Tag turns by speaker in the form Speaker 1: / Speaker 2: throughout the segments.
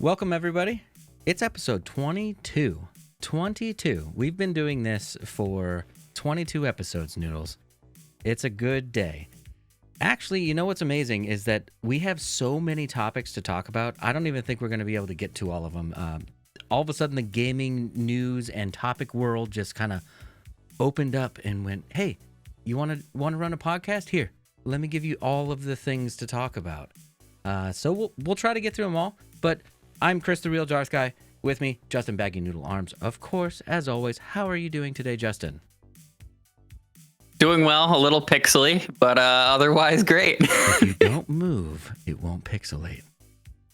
Speaker 1: Welcome, everybody. It's episode 22. 22. We've been doing this for 22 episodes, Noodles. It's a good day. Actually, you know what's amazing is that we have so many topics to talk about. I don't even think we're going to be able to get to all of them. All of a sudden, the gaming news and topic world just kind of opened up and went, hey, you want to run a podcast? Here, let me give you all of the things to talk about. So we'll try to get through them all. But I'm Chris, the Real Darth Guy. With me, Justin Baggy Noodle Arms. Of course, as always, how are you doing today, Justin?
Speaker 2: Doing well, a little pixely, but otherwise great.
Speaker 1: If you don't move, it won't pixelate.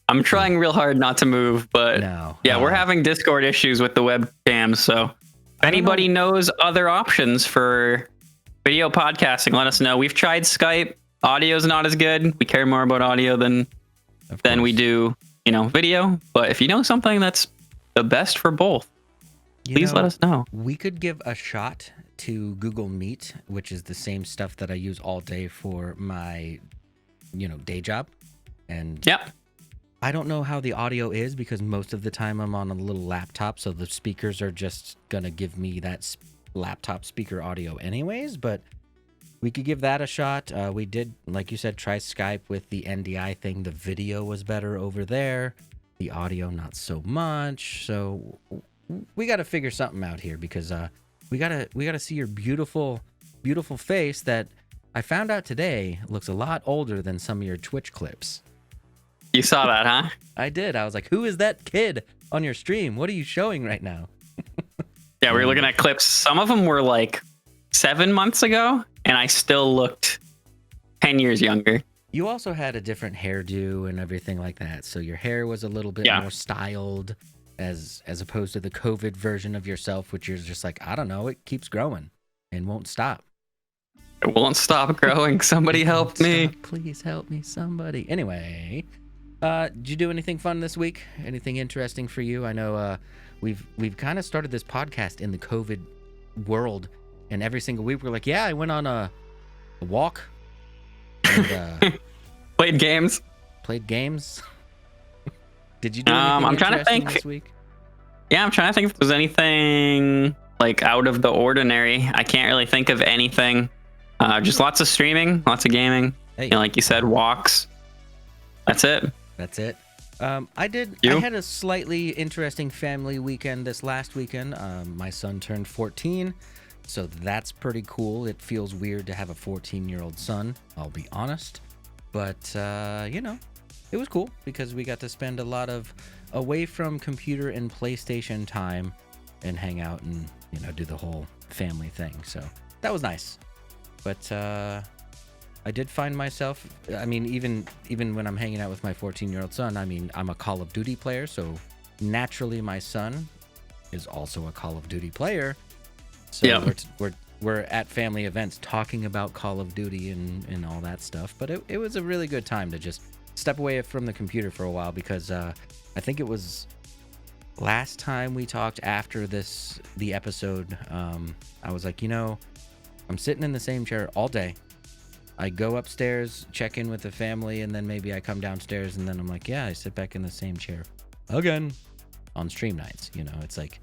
Speaker 2: I'm trying real hard not to move, but we're having Discord issues with the webcam. So if anybody knows other options for video podcasting, let us know. We've tried Skype. Audio's not as good. We care more about audio than we do, video. But if you know something that's the best for both, please let us know.
Speaker 1: We could give a shot to Google Meet, which is the same stuff that I use all day for my, day job. And I don't know how the audio is because most of the time I'm on a little laptop, so the speakers are just gonna give me that laptop speaker audio anyways, but we could give that a shot. We did, like you said, try Skype with the NDI thing. The video was better over there. The audio, not so much. So we got to figure something out here because we gotta see your beautiful, beautiful face that I found out today looks a lot older than some of your Twitch clips.
Speaker 2: You saw that, huh?
Speaker 1: I did. I was like, who is that kid on your stream? What are you showing right now?
Speaker 2: Yeah, we were looking at clips. Some of them were like 7 months ago, and I still looked 10 years younger.
Speaker 1: You also had a different hairdo and everything like that. So your hair was a little bit more styled as opposed to the COVID version of yourself, which is just like, I don't know, it keeps growing and won't stop.
Speaker 2: It won't stop growing. Somebody help me.
Speaker 1: Please help me, somebody. Anyway, did you do anything fun this week? Anything interesting for you? I know we've kind of started this podcast in the COVID world, and every single week we're like, I went on a walk and
Speaker 2: played games.
Speaker 1: Did you do anything
Speaker 2: I'm trying to think
Speaker 1: this week?
Speaker 2: Yeah, I'm trying to think if there's anything like out of the ordinary. I can't really think of anything. Just lots of streaming, lots of gaming. Hey. Like you said, walks. That's it. I had a slightly
Speaker 1: interesting family weekend this last weekend. My son turned 14, so that's pretty cool. It feels weird to have a 14-year-old son, I'll be honest. But, it was cool because we got to spend a lot of away from computer and PlayStation time and hang out and, do the whole family thing. So that was nice. But I did find myself, even when I'm hanging out with my 14-year-old son, I'm a Call of Duty player. So naturally my son is also a Call of Duty player. So we're at family events talking about Call of Duty and all that stuff. But it was a really good time to just step away from the computer for a while because I think it was last time we talked after the episode. I was like, I'm sitting in the same chair all day. I go upstairs, check in with the family, and then maybe I come downstairs, and then I'm like, I sit back in the same chair again on stream nights. It's like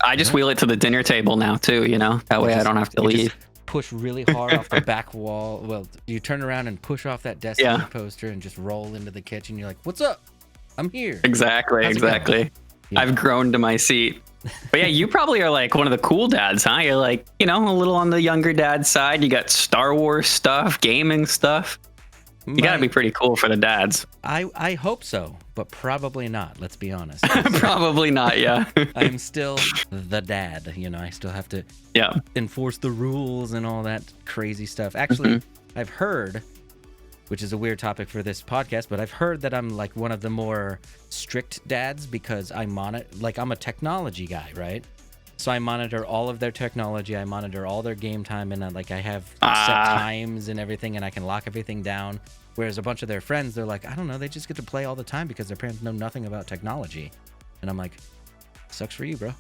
Speaker 2: I just wheel it to the dinner table now too. That way I don't have to leave.
Speaker 1: Push really hard off the back wall. Well, you turn around and push off that Destiny poster and just roll into the kitchen. You're like, what's up? I'm here.
Speaker 2: Exactly. Yeah. I've grown to my seat. But you probably are like one of the cool dads, huh? You're like, a little on the younger dad side. You got Star Wars stuff, gaming stuff. You got to be pretty cool for the dads.
Speaker 1: I hope so, but probably not. Let's be honest.
Speaker 2: Probably not, yeah.
Speaker 1: I'm still the dad. I still have to enforce the rules and all that crazy stuff. Actually, I've heard, which is a weird topic for this podcast, but I've heard that I'm like one of the more strict dads because I'm a technology guy, right? So I monitor all of their technology. I monitor all their game time, and I have set times and everything, and I can lock everything down. Whereas a bunch of their friends, they're like, I don't know, they just get to play all the time because their parents know nothing about technology. And I'm like, sucks for you, bro.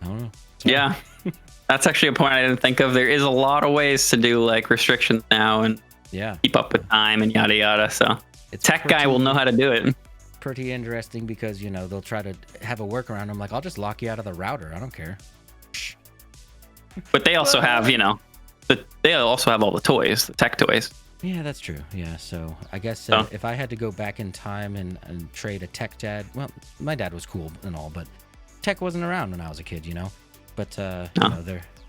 Speaker 1: I don't know.
Speaker 2: Yeah, that's actually a point I didn't think of. There is a lot of ways to do like restrictions now and keep up with time and yada yada. So tech guy will know how to do it.
Speaker 1: pretty interesting because, you know, they'll try to have a workaround. I'm like, I'll just lock you out of the router. I don't care.
Speaker 2: But they also have, you know, they also have all the toys, the tech toys.
Speaker 1: Yeah, that's true. Yeah, so I guess if I had to go back in time and trade a tech dad, well, my dad was cool and all, but tech wasn't around when I was a kid, you know? But, you know,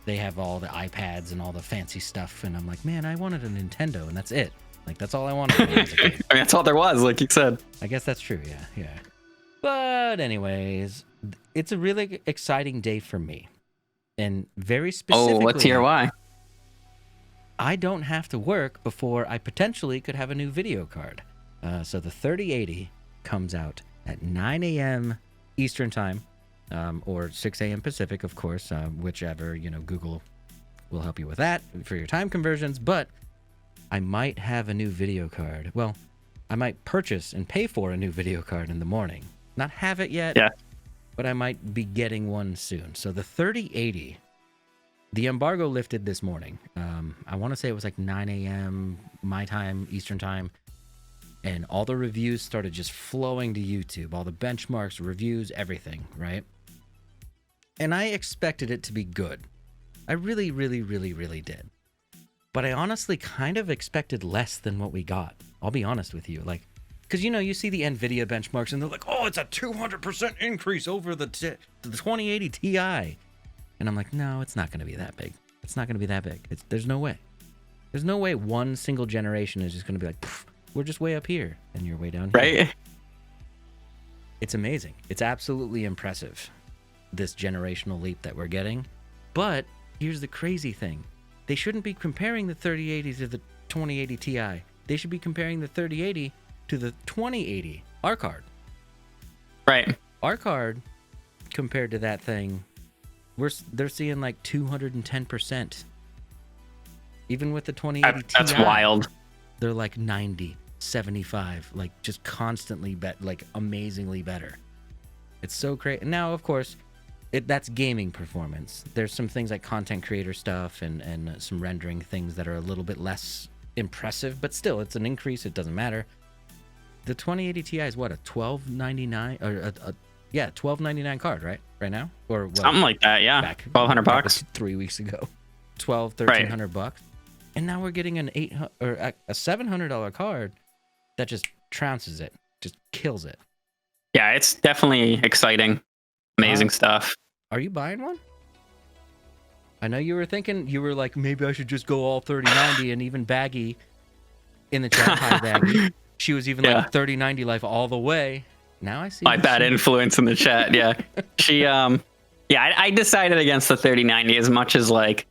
Speaker 1: they have all the iPads and all the fancy stuff, and I'm like, man, I wanted a Nintendo, and that's it. Like, that's all I wanted when I was a kid.
Speaker 2: I mean, that's all there was, like you said.
Speaker 1: I guess that's true, yeah. But anyways, it's a really exciting day for me. And very specifically...
Speaker 2: Oh, let's hear why.
Speaker 1: I don't have to work before I potentially could have a new video card. So the 3080 comes out at 9 a.m. Eastern Time, or 6 a.m. Pacific, of course, whichever, you know, Google will help you with that for your time conversions. But I might have a new video card. Well, I might purchase and pay for a new video card in the morning. Not have it yet, but I might be getting one soon. So the 3080... the embargo lifted this morning. I want to say it was like 9 a.m. my time, Eastern Time. And all the reviews started just flowing to YouTube. All the benchmarks, reviews, everything, right? And I expected it to be good. I really, really, really, really did. But I honestly kind of expected less than what we got. I'll be honest with you. Like, because, you know, you see the NVIDIA benchmarks and they're like, oh, it's a 200% increase over the 2080 Ti. And I'm like, no, it's not going to be that big. It's not going to be that big. There's no way. There's no way one single generation is just going to be like, we're just way up here and you're way down here.
Speaker 2: Right?
Speaker 1: It's amazing. It's absolutely impressive, this generational leap that we're getting. But here's the crazy thing. They shouldn't be comparing the 3080 to the 2080 Ti. They should be comparing the 3080 to the 2080 R card.
Speaker 2: Right.
Speaker 1: R card, compared to that thing... they're seeing like 210%. Even with the 2080 Ti.
Speaker 2: That's wild.
Speaker 1: They're like 90, 75, like just constantly like amazingly better. It's so great. Now, of course, that's gaming performance. There's some things like content creator stuff and some rendering things that are a little bit less impressive, but still, it's an increase. It doesn't matter. The 2080 Ti is what, a $1299 or a $1299 card, right? Right now, or what?
Speaker 2: Something like that, yeah. $1,200
Speaker 1: 3 weeks ago, $1,300 bucks, and now we're getting an $800 or a $700 card that just trounces it, just kills it.
Speaker 2: Yeah, it's definitely exciting, amazing stuff.
Speaker 1: Are you buying one? I know you were thinking, you were like, maybe I should just go all 3090, and even Baggy in the chat, hi Baggy, she was even like 3090 life all the way. Now I see
Speaker 2: my bad influence in the chat. Yeah, she I decided against the 3090 as much as like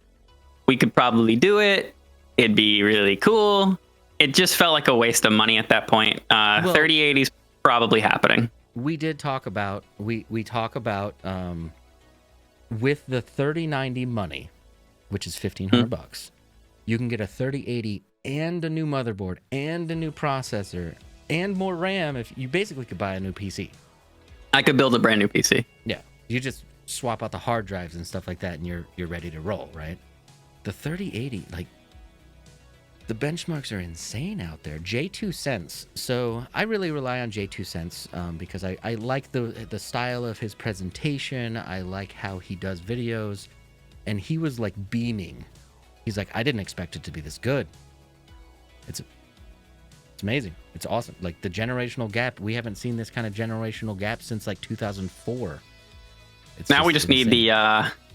Speaker 2: we could probably do it. It'd be really cool. It just felt like a waste of money at that point. 3080 is probably happening.
Speaker 1: We did talk about we talk about with the 3090 money, which is $1,500 you can get a 3080 and a new motherboard and a new processor and more RAM. If you basically could buy a new PC.
Speaker 2: I could build a brand new PC.
Speaker 1: Yeah, you just swap out the hard drives and stuff like that, and you're ready to roll, right? The 3080, like, the benchmarks are insane out there. J2 Sense. So I really rely on J2 Sense because I like the style of his presentation. I like how he does videos, and he was like beaming. He's like, I didn't expect it to be this good. It's amazing. It's awesome. Like the generational gap, we haven't seen this kind of generational gap since like 2004.
Speaker 2: Now we just need the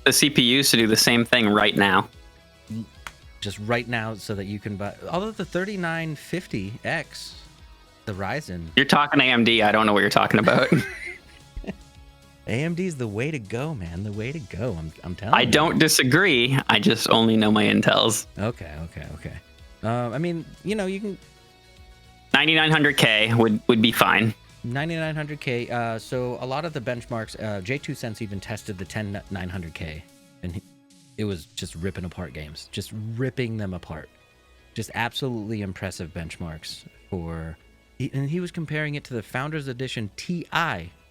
Speaker 2: CPUs to do the same thing right now.
Speaker 1: Just right now, so that you can buy. Although the 3950X, the Ryzen.
Speaker 2: You're talking AMD. I don't know what you're talking about.
Speaker 1: AMD is the way to go, man. The way to go. I'm telling you.
Speaker 2: I don't disagree. I just only know my Intels.
Speaker 1: Okay. I mean, you know, you can.
Speaker 2: 9900K would be fine.
Speaker 1: 9900K. So a lot of the benchmarks, J2 Sense even tested the 10900K, and it was just ripping apart games, just ripping them apart. Just absolutely impressive benchmarks for. And he was comparing it to the Founders Edition Ti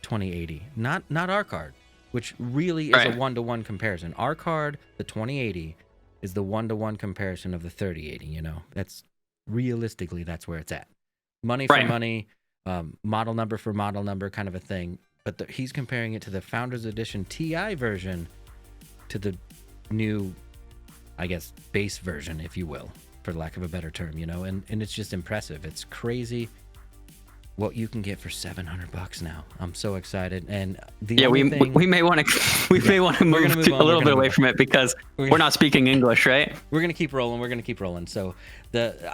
Speaker 1: 2080, not our card, which really is a one-to-one comparison. Our card, the 2080, is the one-to-one comparison of the 3080. You know, that's realistically that's where it's at. Money for money. model number for model number kind of a thing. But he's comparing it to the Founders Edition Ti version to the new, I guess, base version, if you will, for lack of a better term, and it's just impressive. It's crazy what you can get for $700 now. I'm so excited. And
Speaker 2: we may want to move a little bit away from it because we're not speaking English, right?
Speaker 1: We're gonna keep rolling. So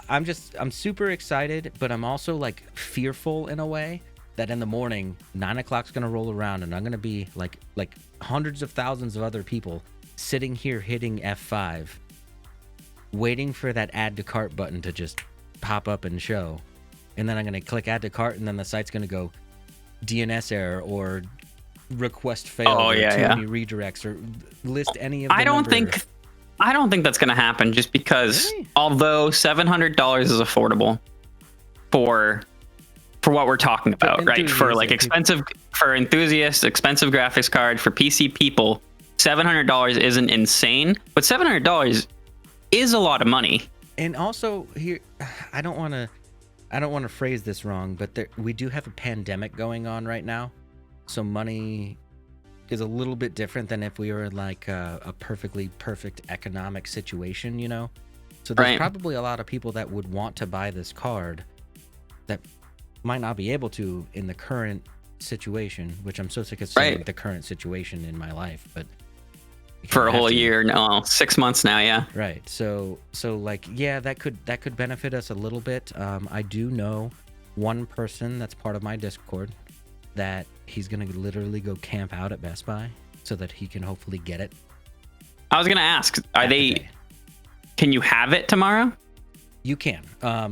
Speaker 1: I'm super excited, but I'm also like fearful in a way that in the morning 9 o'clock's gonna roll around and I'm gonna be like hundreds of thousands of other people sitting here hitting F5, waiting for that add to cart button to just pop up and show. And then I'm going to click add to cart, and then the site's going to go DNS error or request failed or too many redirects or list any of the
Speaker 2: I don't think that's going to happen just because although $700 is affordable for what we're talking about, right? For like expensive, for enthusiasts, expensive graphics card, for PC people, $700 isn't insane, but $700 is a lot of money.
Speaker 1: And also here, I don't want to phrase this wrong, but we do have a pandemic going on right now. So money is a little bit different than if we were in like a perfectly perfect economic situation, So there's probably a lot of people that would want to buy this card that might not be able to in the current situation, which I'm so sick of saying the current situation in my life, but
Speaker 2: for a whole year, no, 6 months now, yeah.
Speaker 1: Right. So like, yeah, that could benefit us a little bit. I do know one person that's part of my Discord that he's gonna literally go camp out at Best Buy so that he can hopefully get it.
Speaker 2: I was gonna ask, can you have it tomorrow?
Speaker 1: You can.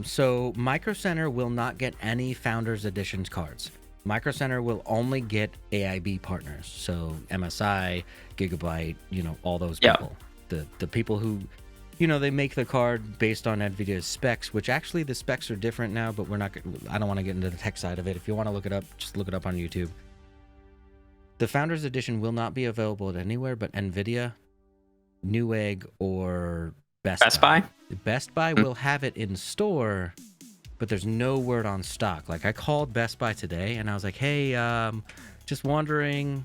Speaker 1: So Micro Center will not get any Founders Editions cards. Micro Center will only get AIB partners, so MSI, Gigabyte, all those people. The people who, they make the card based on NVIDIA's specs, which actually the specs are different now, but I don't want to get into the tech side of it. If you want to look it up, just look it up on YouTube. The Founders Edition will not be available at anywhere but NVIDIA, Newegg, or Best Buy. Best Buy will have it in store, but there's no word on stock. Like I called Best Buy today and I was like, hey, just wondering,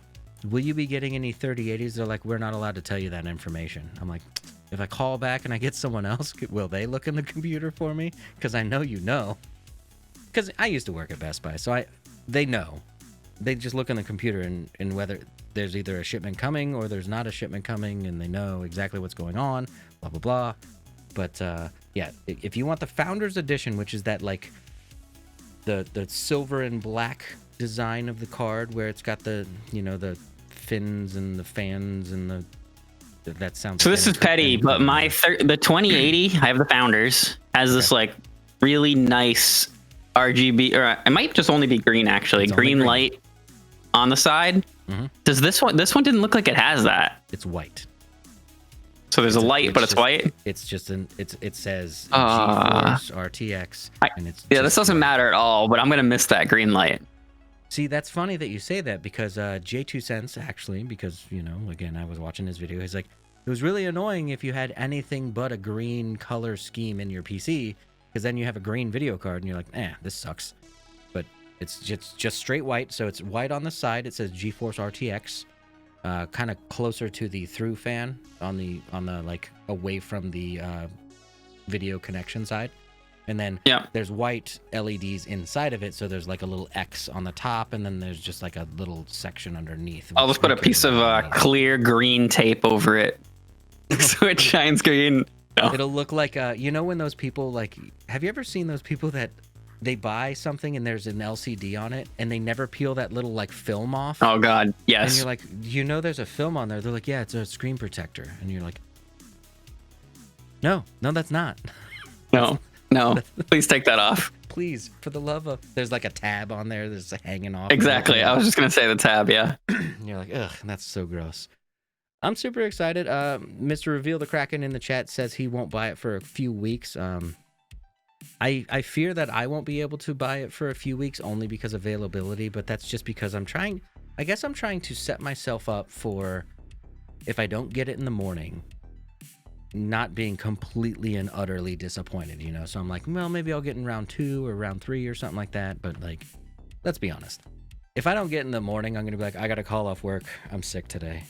Speaker 1: will you be getting any 3080s? They're like, we're not allowed to tell you that information. I'm like, if I call back and I get someone else, will they look in the computer for me? Because I know because I used to work at Best Buy, so they know. They just look in the computer and whether there's either a shipment coming or there's not a shipment coming, and they know exactly what's going on, blah, blah, blah. But yeah, if you want the Founders Edition, which is that like the silver and black design of the card where it's got the the fins and the fans and that sounds.
Speaker 2: So this is petty, but the 2080, I have the Founders, has this like really nice RGB, or it might just only be green actually, green light on the side. Mm-hmm. Does this one didn't look like it has that?
Speaker 1: It's white.
Speaker 2: So there's a light, but it's white.
Speaker 1: It's just it says GeForce RTX, and it's
Speaker 2: this doesn't matter at all. But I'm gonna miss that green light.
Speaker 1: See, that's funny that you say that because J2 Sense actually, because again, I was watching his video. He's like, it was really annoying if you had anything but a green color scheme in your PC, because then you have a green video card and you're like, this sucks. But it's just straight white, so it's white on the side. It says GeForce RTX. Kind of closer to the through fan on the like away from the video connection side, and then there's white LEDs inside of it, so there's like a little X on the top, and then there's just like a little section underneath.
Speaker 2: I'll just put a piece of clear green tape over it so it shines green. No.
Speaker 1: It'll look like when those people like, have you ever seen those people that they buy something and there's an LCD on it and they never peel that little like film off?
Speaker 2: Oh God, yes.
Speaker 1: And you're like, there's a film on there. They're like, yeah, it's a screen protector. And you're like, no, that's not.
Speaker 2: No, please take that off.
Speaker 1: Please, for the love of, there's like a tab on there that's hanging off.
Speaker 2: Exactly. I was just gonna say the tab. Yeah.
Speaker 1: You're like, ugh, that's so gross. I'm super excited. Mr. Reveal the Kraken in the chat says he won't buy it for a few weeks. I fear that I won't be able to buy it for a few weeks only because of availability, but that's just because I'm trying to set myself up for, if I don't get it in the morning, not being completely and utterly disappointed, So I'm like, well, maybe I'll get in round 2 or round 3 or something like that. But like, Let's be honest. If I don't get in the morning, I'm gonna be like, I gotta call off work. I'm sick today.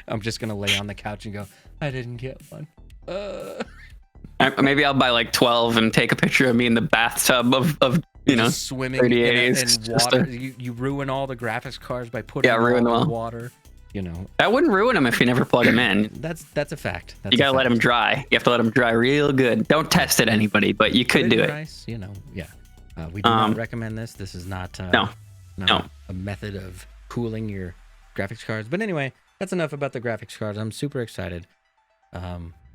Speaker 1: I'm just gonna lay on the couch and go, I didn't get one.
Speaker 2: Maybe I'll buy like 12 and take a picture of me in the bathtub of
Speaker 1: swimming in water. You ruin all the graphics cards by putting them in water.
Speaker 2: That wouldn't ruin them if you never plug them in.
Speaker 1: That's a fact.
Speaker 2: You gotta let them dry. You have to let them dry real good. Don't test it, anybody, but you could do it.
Speaker 1: Nice, yeah. We do not recommend this. This is not
Speaker 2: no.
Speaker 1: a method of cooling your graphics cards. But anyway, that's enough about the graphics cards. I'm super excited.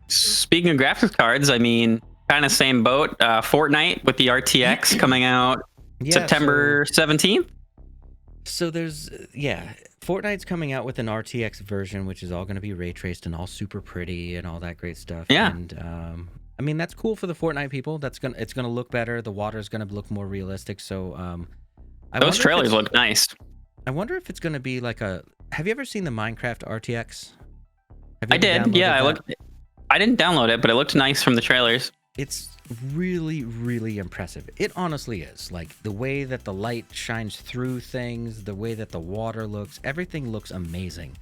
Speaker 2: Speaking of graphics cards, I mean, kind of same boat. Fortnite with the RTX coming out September 17th.
Speaker 1: So there's Fortnite's coming out with an RTX version, which is all going to be ray traced and all super pretty and all that great stuff.
Speaker 2: Yeah.
Speaker 1: And I mean, that's cool for the Fortnite people. It's gonna look better. The water's gonna look more realistic. So
Speaker 2: those trailers look nice.
Speaker 1: I wonder if it's gonna be like a. Have you ever seen the Minecraft RTX?
Speaker 2: I did. Yeah, I didn't download it, but it looked nice from the trailers.
Speaker 1: It's really, really impressive. It honestly is. Like the way that the light shines through things, the way that the water looks, everything looks amazing.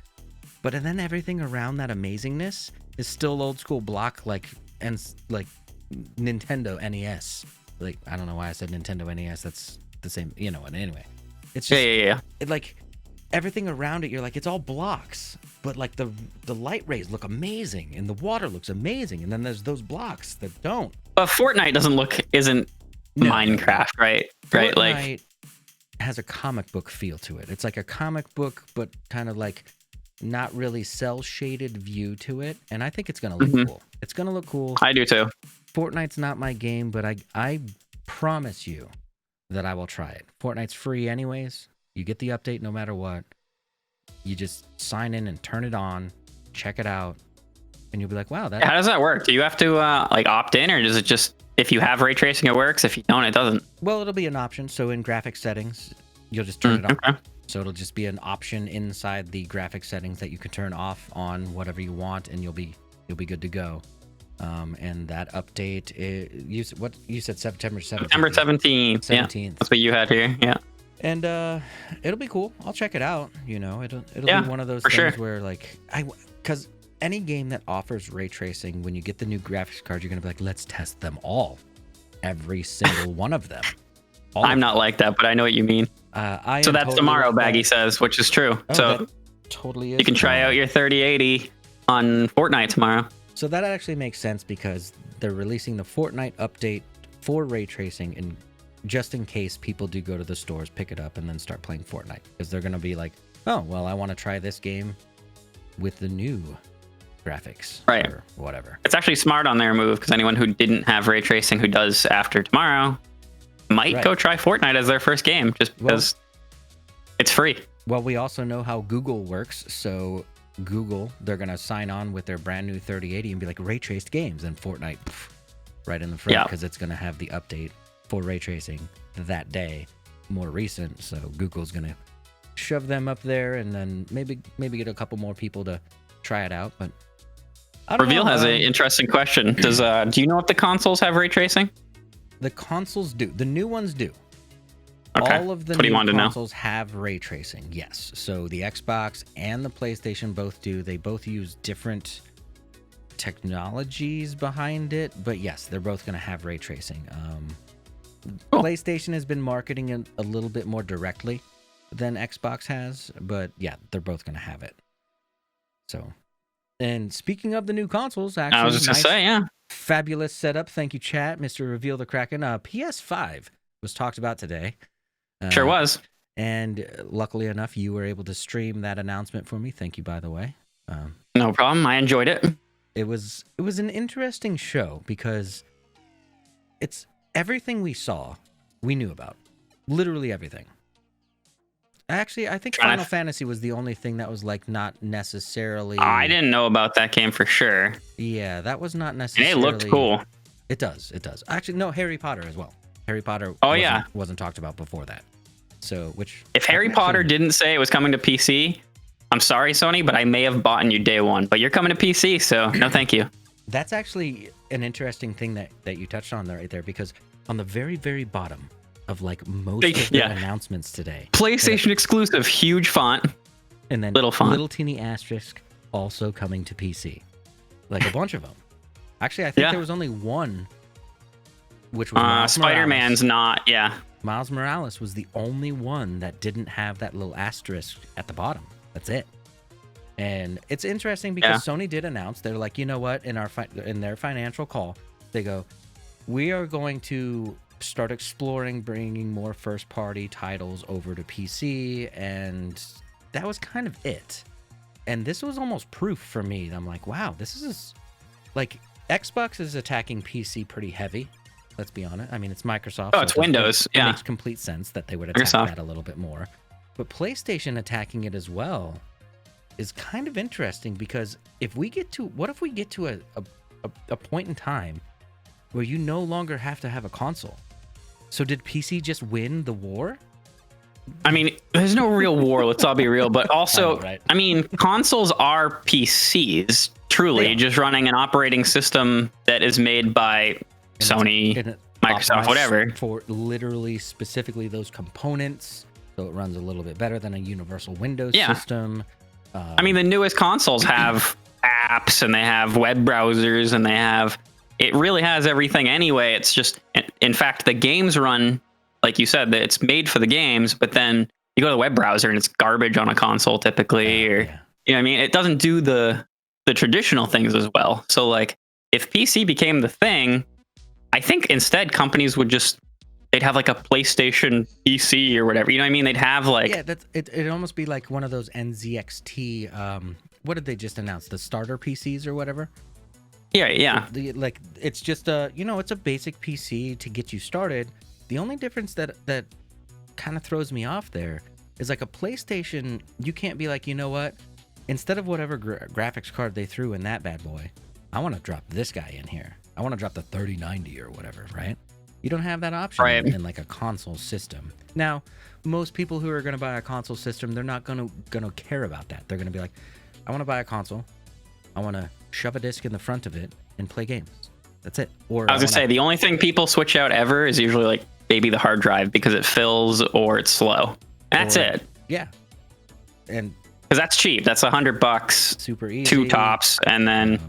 Speaker 1: But then everything around that amazingness is still old school block, like Nintendo NES. Like, I don't know why I said Nintendo NES. That's the same, anyway. It's just It, like everything around it, you're like, it's all blocks, but like the light rays look amazing and the water looks amazing, and then there's those blocks that don't.
Speaker 2: But Fortnite isn't Minecraft, right? Right,
Speaker 1: Fortnite has a comic book feel to it. It's like a comic book, but kind of like not really cell shaded view to it, and I think it's gonna look cool. It's gonna look cool.
Speaker 2: I do too.
Speaker 1: Fortnite's not my game, but I promise you that I will try it. Fortnite's free anyways. You get the update no matter what. You just sign in and turn it on, check it out, and you'll be like, wow.
Speaker 2: How does that work? Do you have to like opt in, or does it just, if you have ray tracing, it works? If you don't, it doesn't?
Speaker 1: Well, it'll be an option. So in graphics settings, you'll just turn it on.
Speaker 2: Okay.
Speaker 1: So it'll just be an option inside the graphics settings that you can turn off on whatever you want, and you'll be good to go. And that update, you said September 17th.
Speaker 2: September 17th. Yeah, that's what you had here. Yeah.
Speaker 1: And it'll be cool. I'll check it out. It'll be one of those things where like because any game that offers ray tracing, when you get the new graphics card, you're gonna be like, let's test them all, every single one of them.
Speaker 2: I'm not like that, but I know what you mean. So that's tomorrow, Baggy says, which is true. So
Speaker 1: totally is.
Speaker 2: You can try out your 3080 on Fortnite tomorrow.
Speaker 1: So that actually makes sense because they're releasing the Fortnite update for ray tracing, and just in case people do go to the stores, pick it up, and then start playing Fortnite, because they're going to be like, oh, well, I want to try this game with the new graphics,
Speaker 2: right,
Speaker 1: or whatever.
Speaker 2: It's actually smart on their move, because anyone who didn't have ray tracing who does after tomorrow might go try Fortnite as their first game, just because it's free. Well,
Speaker 1: we also know how Google works, so Google, they're going to sign on with their brand new 3080 and be like, ray traced games, and Fortnite right in the front, because it's going to have the update for ray tracing that day, more recent. So Google's going to shove them up there, and then maybe get a couple more people to try it out. But
Speaker 2: Reveal has an interesting question. Do you know if the consoles have ray tracing?
Speaker 1: The consoles do. The new ones do.
Speaker 2: Okay.
Speaker 1: All of the new consoles have ray tracing, yes. So the Xbox and the PlayStation both do. They both use different technologies behind it, but yes, they're both going to have ray tracing. Cool. PlayStation has been marketing it a little bit more directly than Xbox has, but yeah, they're both going to have it. So, and speaking of the new consoles, actually,
Speaker 2: I was just going to say,
Speaker 1: fabulous setup. Thank you, chat. Mr. Reveal the Kraken. PS5 was talked about today.
Speaker 2: Sure was.
Speaker 1: And luckily enough, you were able to stream that announcement for me. Thank you, by the way.
Speaker 2: No problem. I enjoyed it.
Speaker 1: It was an interesting show because it's everything we saw, we knew about. Literally everything. Actually, I think Final Fantasy was the only thing that was like not necessarily.
Speaker 2: I didn't know about that game for sure.
Speaker 1: Yeah, that was not necessarily.
Speaker 2: And it looked cool.
Speaker 1: It does. Actually, no, Harry Potter as well. Harry Potter wasn't talked about before that. So,
Speaker 2: if Harry Potter didn't say it was coming to PC, I'm sorry, Sony, but I may have bought you day one. But you're coming to PC, so no thank you.
Speaker 1: That's actually an interesting thing that you touched on right there, because on the very, very bottom of like most of their announcements today.
Speaker 2: PlayStation exclusive, huge font,
Speaker 1: and then
Speaker 2: little font,
Speaker 1: little teeny asterisk, also coming to PC. Like a bunch of them. Actually, I think there was only one, which was Miles
Speaker 2: Spider-Man's
Speaker 1: Morales.
Speaker 2: not.
Speaker 1: Miles Morales was the only one that didn't have that little asterisk at the bottom. That's it. And it's interesting because Sony did announce, they're like, you know what, in their financial call, they go, we are going to start exploring bringing more first-party titles over to PC, and that was kind of it. And this was almost proof for me. I'm like, wow, this is like Xbox is attacking PC pretty heavy. Let's be honest. I mean, it's Microsoft.
Speaker 2: Oh, it's Windows.
Speaker 1: It makes complete sense that they would attack that a little bit more. But PlayStation attacking it as well is kind of interesting, because what if we get to a point in time where you no longer have to have a console? So did PC just win the war?
Speaker 2: I mean, there's no real war, let's all be real, but also, I mean, consoles are PCs, truly, just running an operating system that is made by Sony, Microsoft, whatever. For
Speaker 1: literally, specifically those components, so it runs a little bit better than a universal Windows system.
Speaker 2: I mean, the newest consoles have apps, and they have web browsers, and it really has everything anyway. It's just, in fact, the games run, like you said, that it's made for the games, but then you go to the web browser and it's garbage on a console typically, you know what I mean? It doesn't do the traditional things as well. So like, if PC became the thing, I think instead companies they'd have like a PlayStation PC or whatever. You know what I mean? They'd have like...
Speaker 1: Yeah, it'd almost be like one of those NZXT, what did they just announce? The starter PCs or whatever?
Speaker 2: Yeah.
Speaker 1: Like, it's just it's a basic PC to get you started. The only difference that kind of throws me off there is like a PlayStation, you can't be like, you know what? Instead of whatever graphics card they threw in that bad boy, I want to drop this guy in here. I want to drop the 3090 or whatever, right? You don't have that option in like a console system. Now, most people who are going to buy a console system, they're not going to care about that. They're going to be like, I want to buy a console. I want to shove a disc in the front of it and play games. That's it. Or
Speaker 2: I was going to say, the only thing people switch out ever is usually like maybe the hard drive, because it fills or it's slow. That's it.
Speaker 1: Yeah. And
Speaker 2: because that's cheap. That's $100.
Speaker 1: Super easy.
Speaker 2: 2 tops. And then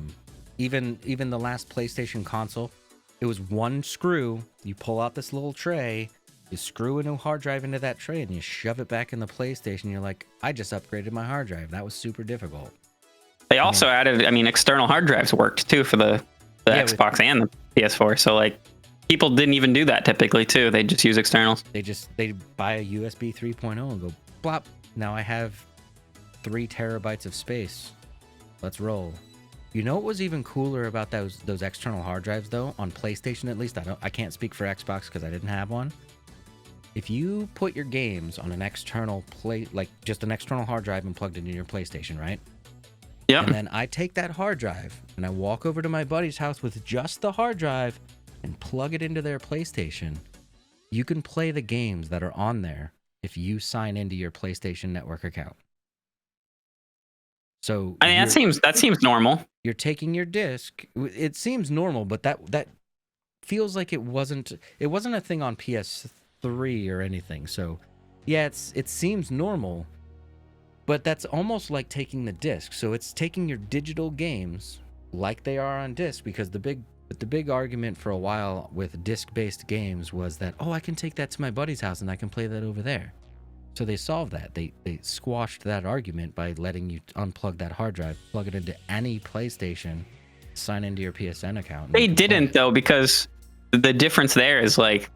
Speaker 1: even the last PlayStation console, it was one screw. You pull out this little tray, you screw a new hard drive into that tray, and you shove it back in the PlayStation. You're like, I just upgraded my hard drive. That was super difficult.
Speaker 2: They also added, external hard drives worked too for the Xbox and the PS4. So like, people didn't even do that typically too. They just use externals.
Speaker 1: They buy a USB 3.0 and go blop. Now I have 3 terabytes of space. Let's roll. You know what was even cooler about those external hard drives though? On PlayStation at least, I can't speak for Xbox because I didn't have one. If you put your games on an external just an external hard drive and plugged it into your PlayStation, right?
Speaker 2: Yeah.
Speaker 1: And then I take that hard drive and I walk over to my buddy's house with just the hard drive and plug it into their PlayStation. You can play the games that are on there if you sign into your PlayStation Network account. So
Speaker 2: I mean, that seems normal.
Speaker 1: You're taking your disc. It seems normal, but that feels like it wasn't a thing on PS3 or anything. So yeah, it seems normal, but that's almost like taking the disc. So it's taking your digital games like they are on disc, because the big argument for a while with disc-based games was that, I can take that to my buddy's house and I can play that over there. So they solved that. They squashed that argument by letting you unplug that hard drive, plug it into any PlayStation, sign into your PSN account.
Speaker 2: They didn't though, because the difference there is like,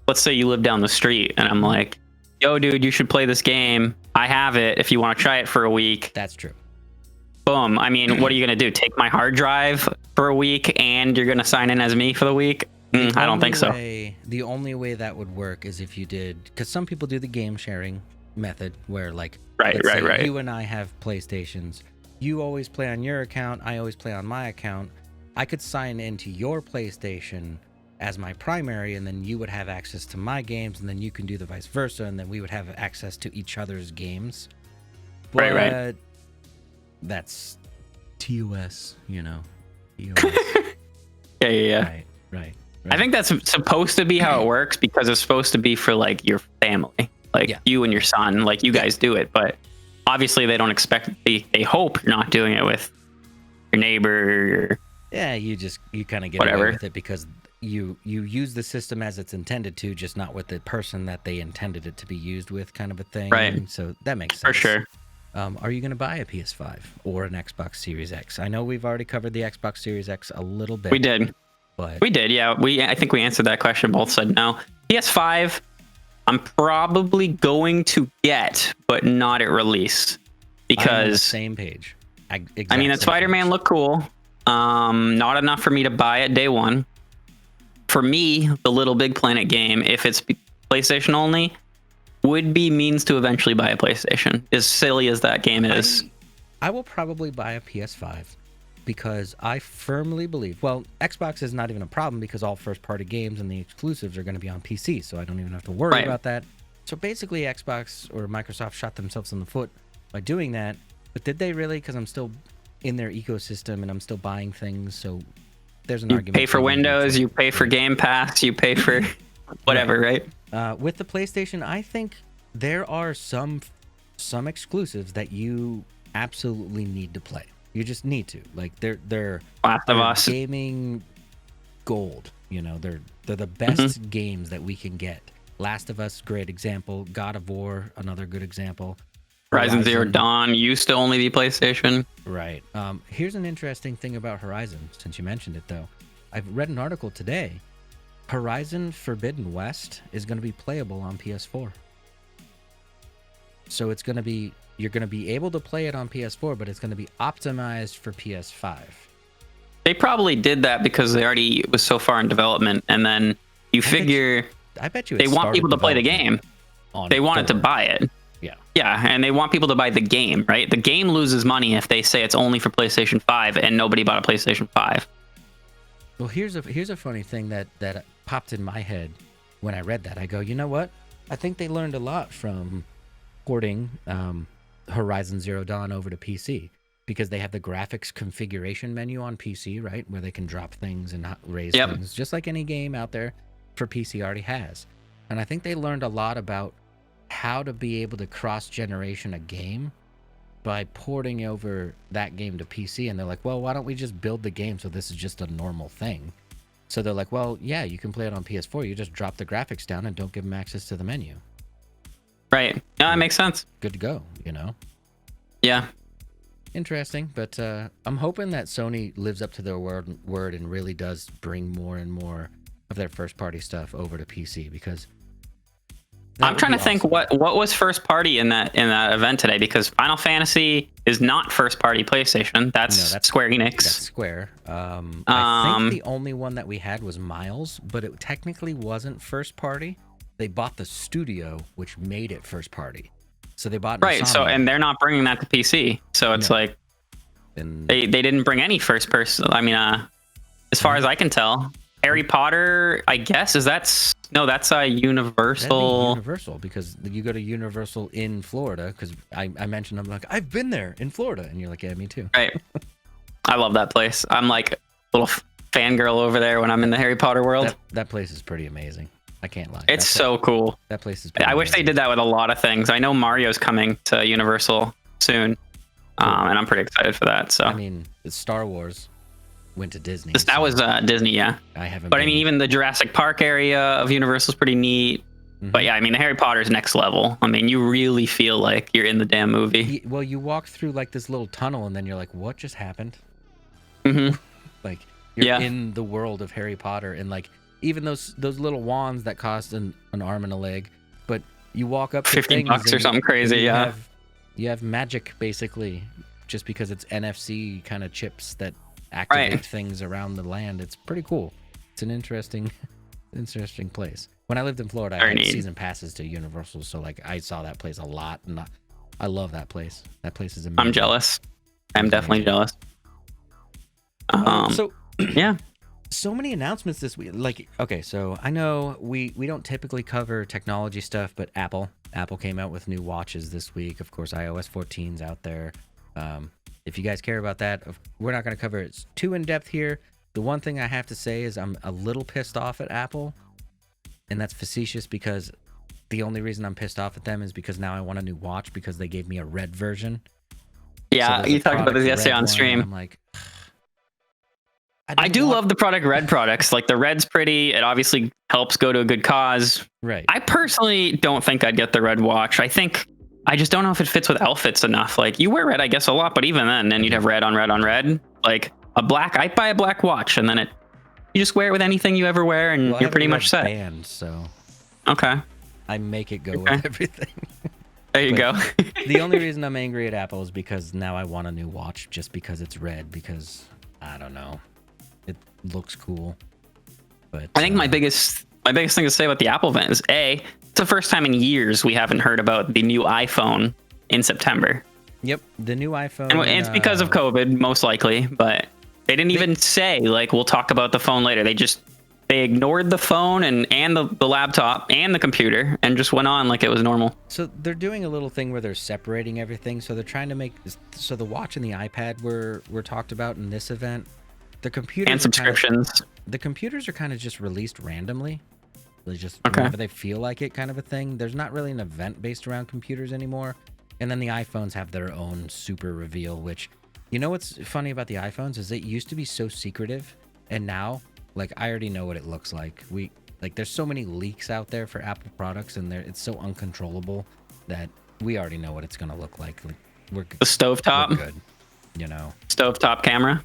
Speaker 2: let's say you live down the street and I'm like, yo dude, you should play this game. I have it if you want to try it for a week.
Speaker 1: That's true.
Speaker 2: Boom. I mean, what are you going to do? Take my hard drive for a week and you're going to sign in as me for the week? I don't think so.
Speaker 1: The only way that would work is if you did, because some people do the game sharing method where like,
Speaker 2: right.
Speaker 1: You and I have PlayStations. You always play on your account. I always play on my account. I could sign into your PlayStation as my primary, and then you would have access to my games, and then you can do the vice versa, and then we would have access to each other's games. But
Speaker 2: right.
Speaker 1: That's TOS, TOS.
Speaker 2: Yeah.
Speaker 1: Right.
Speaker 2: I think that's supposed to be how it works because it's supposed to be for like your family, like you and your son, like you guys do it. But obviously they don't expect, they hope you're not doing it with your neighbor.
Speaker 1: You kind of get away with it because you use the system as it's intended to, just not with the person that they intended it to be used with, kind of a thing.
Speaker 2: Right.
Speaker 1: So that makes sense.
Speaker 2: For sure.
Speaker 1: Are you going to buy a PS5 or an Xbox Series X? I know we've already covered the Xbox Series X a little bit.
Speaker 2: We did.
Speaker 1: But
Speaker 2: we did, yeah. I think we answered that question. Both said no. PS5, I'm probably going to get, but not at release because
Speaker 1: I'm on the same page.
Speaker 2: I mean, that Spider-Man looked cool. Not enough for me to buy it day one. For me, the Little Big Planet game, if it's PlayStation only, would be means to eventually buy a PlayStation. As silly as that game is,
Speaker 1: I will probably buy a PS5 because I firmly believe, well, Xbox is not even a problem because all first-party games and the exclusives are going to be on PC, so I don't even have to worry about that. So basically, Xbox or Microsoft shot themselves in the foot by doing that. But did they really? Because I'm still in their ecosystem and I'm still buying things, so there's an argument.
Speaker 2: You pay for Windows, you pay for Game Pass, you pay for whatever, right?
Speaker 1: With the PlayStation, I think there are some exclusives that you absolutely need to play. You just need to. Like they're
Speaker 2: Last of Us
Speaker 1: gaming gold. You know, they're the best games that we can get. Last of Us, great example. God of War, another good example.
Speaker 2: Horizon Zero Dawn used to only be PlayStation.
Speaker 1: Right. Here's an interesting thing about Horizon, since you mentioned it, though. I've read an article today. Horizon Forbidden West is going to be playable on PS4. So it's going to be, you're going to be able to play it on PS4, but it's going to be optimized for PS5.
Speaker 2: They probably did that because they already was so far in development, and then
Speaker 1: I bet you
Speaker 2: they want people to play the game. They wanted to buy it. Yeah, and they want people to buy the game, right? The game loses money if they say it's only for PlayStation 5 and nobody bought a PlayStation 5.
Speaker 1: Well, here's a funny thing that popped in my head when I read that. I go, you know what? I think they learned a lot from porting Horizon Zero Dawn over to PC because they have the graphics configuration menu on PC, right? Where they can drop things and raise things, just like any game out there for PC already has. And I think they learned a lot about how to be able to cross-generation a game by porting over that game to PC. And they're like, well, why don't we just build the game so this is just a normal thing? So they're like, well, yeah, you can play it on PS4. You just drop the graphics down and don't give them access to the menu.
Speaker 2: Right. Yeah, that makes sense.
Speaker 1: Good to go, you know?
Speaker 2: Yeah.
Speaker 1: Interesting, but I'm hoping that Sony lives up to their word and really does bring more and more of their first-party stuff over to PC because
Speaker 2: I'm trying to think what was first party in that event today, because Final Fantasy is not first party PlayStation. That's Square Enix.
Speaker 1: That's Square. I think the only one that we had was Miles, but it technically wasn't first party. They bought the studio, which made it first party. So they bought
Speaker 2: right. So and they're not bringing that to PC. So it's like they didn't bring any first person. I mean, as far as I can tell, Harry Potter, I guess, that's a Universal.
Speaker 1: Universal, because you go to Universal in Florida, because I mentioned, I'm like, I've been there in Florida. And you're like, yeah, me too.
Speaker 2: Right. I love that place. I'm like a little fangirl over there when I'm in the Harry Potter world.
Speaker 1: That place is pretty amazing. I can't lie.
Speaker 2: It's so cool.
Speaker 1: That place is
Speaker 2: I wish they did that with a lot of things. I know Mario's coming to Universal soon, and I'm pretty excited for that. So
Speaker 1: I mean, it's Star Wars went to Disney.
Speaker 2: That was Disney, yeah.
Speaker 1: I haven't.
Speaker 2: But I mean, even the Jurassic Park area of Universal is pretty neat. But yeah, I mean, the Harry Potter's next level. I mean, you really feel like you're in the damn movie.
Speaker 1: Well, you walk through like this little tunnel, and then you're like, what just happened? Like you're in the world of Harry Potter, and like even those little wands that cost an arm and a leg, but you walk up to
Speaker 2: $50 or something crazy.
Speaker 1: You have magic basically, just because it's NFC kind of chips that activate things around the land. It's pretty cool. It's an interesting place. When I lived in Florida, I had season passes to Universal, so like I saw that place a lot, and I love that place. That place is amazing.
Speaker 2: I'm jealous. I'm definitely jealous. Yeah.
Speaker 1: So many announcements this week. Like, okay, so I know we don't typically cover technology stuff, but Apple came out with new watches this week. Of course, iOS 14's out there. If you guys care about that, we're not going to cover it too in depth here, The one thing I have to say is I'm a little pissed off at Apple, and that's facetious because the only reason I'm pissed off at them is because now I want a new watch because they gave me a red version.
Speaker 2: Yeah,
Speaker 1: So
Speaker 2: you talked about this yesterday on
Speaker 1: one,
Speaker 2: stream.
Speaker 1: I'm like,
Speaker 2: I do love the product red products. Like the red's pretty. It obviously helps go to a good cause.
Speaker 1: Right.
Speaker 2: I personally don't think I'd get the red watch. I just don't know if it fits with outfits enough. Like you wear red, I guess, a lot, but even then you'd have red on red on red. Like I'd buy a black watch and then you just wear it with anything you ever wear and you're pretty much set.
Speaker 1: Band, so
Speaker 2: okay.
Speaker 1: I make it go with everything.
Speaker 2: There you go.
Speaker 1: The only reason I'm angry at Apple is because now I want a new watch just because it's red, because I don't know. It looks cool. But
Speaker 2: I think my biggest thing to say about the Apple event is it's the first time in years we haven't heard about the new iPhone in September.
Speaker 1: Yep, the new iPhone.
Speaker 2: And it's because of COVID, most likely, but they didn't even say like we'll talk about the phone later. They ignored the phone and the laptop and the computer and just went on like it was normal.
Speaker 1: So they're doing a little thing where they're separating everything. So they're trying to make so the watch and the iPad were talked about in this event. The computers
Speaker 2: and subscriptions.
Speaker 1: The computers are kind of just released randomly. They just whenever they feel like it, kind of a thing. There's not really an event based around computers anymore. And then the iPhones have their own super reveal, which, you know what's funny about the iPhones is it used to be so secretive, and now, like, I already know what it looks like. There's so many leaks out there for Apple products, and it's so uncontrollable that we already know what it's gonna look like. We're
Speaker 2: the stovetop.
Speaker 1: We're good, you know.
Speaker 2: Stovetop camera.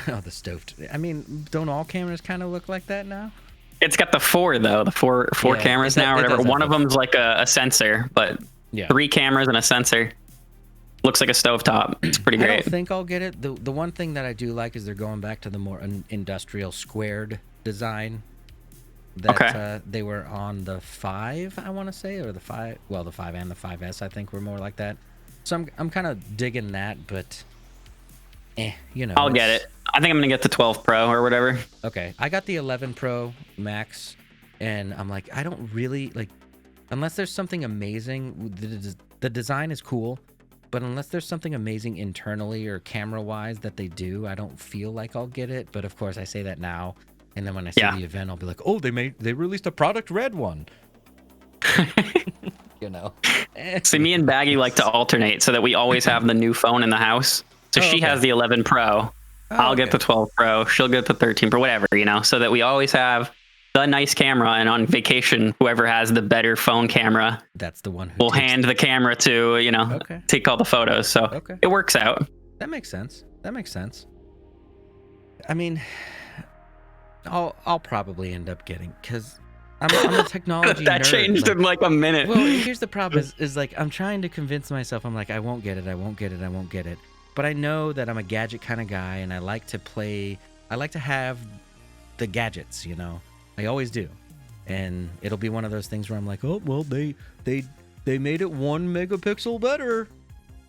Speaker 1: Oh, the stove. I mean, don't all cameras kind of look like that now?
Speaker 2: It's got the four though. The four cameras now, or whatever. One of them's like a sensor, but 3 cameras and a sensor. Looks like a stovetop. It's pretty great.
Speaker 1: I don't think I'll get it. The one thing that I do like is they're going back to the more industrial squared design that they were on the 5, I want to say, or the 5. Well, the 5 and the 5S, I think, were more like that. So I'm kind of digging that, but you know.
Speaker 2: I'll get it. I think I'm gonna get the 12 Pro or whatever.
Speaker 1: Okay, I got the 11 Pro Max, and I'm like, I don't really like, unless there's something amazing. The design is cool. But unless there's something amazing internally or camera-wise that they do, I don't feel like I'll get it. But of course, I say that now, and then when I see the event, I'll be like, "Oh, they released a product red one." You know.
Speaker 2: See, me and Baggy like to alternate so that we always have the new phone in the house. So she has the 11 Pro. I'll get the 12 Pro. She'll get the 13 Pro, whatever, you know, so that we always have the nice camera, and on vacation, whoever has the better phone camera,
Speaker 1: that's the one
Speaker 2: we'll hand the camera to, you know, take all the photos. So it works out.
Speaker 1: That makes sense. I mean, I'll probably end up getting, because I'm a technology
Speaker 2: that
Speaker 1: nerd.
Speaker 2: changed in like a minute.
Speaker 1: Well, here's the problem is like, I'm trying to convince myself, I'm like, I won't get it. But I know that I'm a gadget kind of guy, and I like to have the gadgets, you know. I always do. And it'll be one of those things where I'm like, oh, well, they made it 1 megapixel better.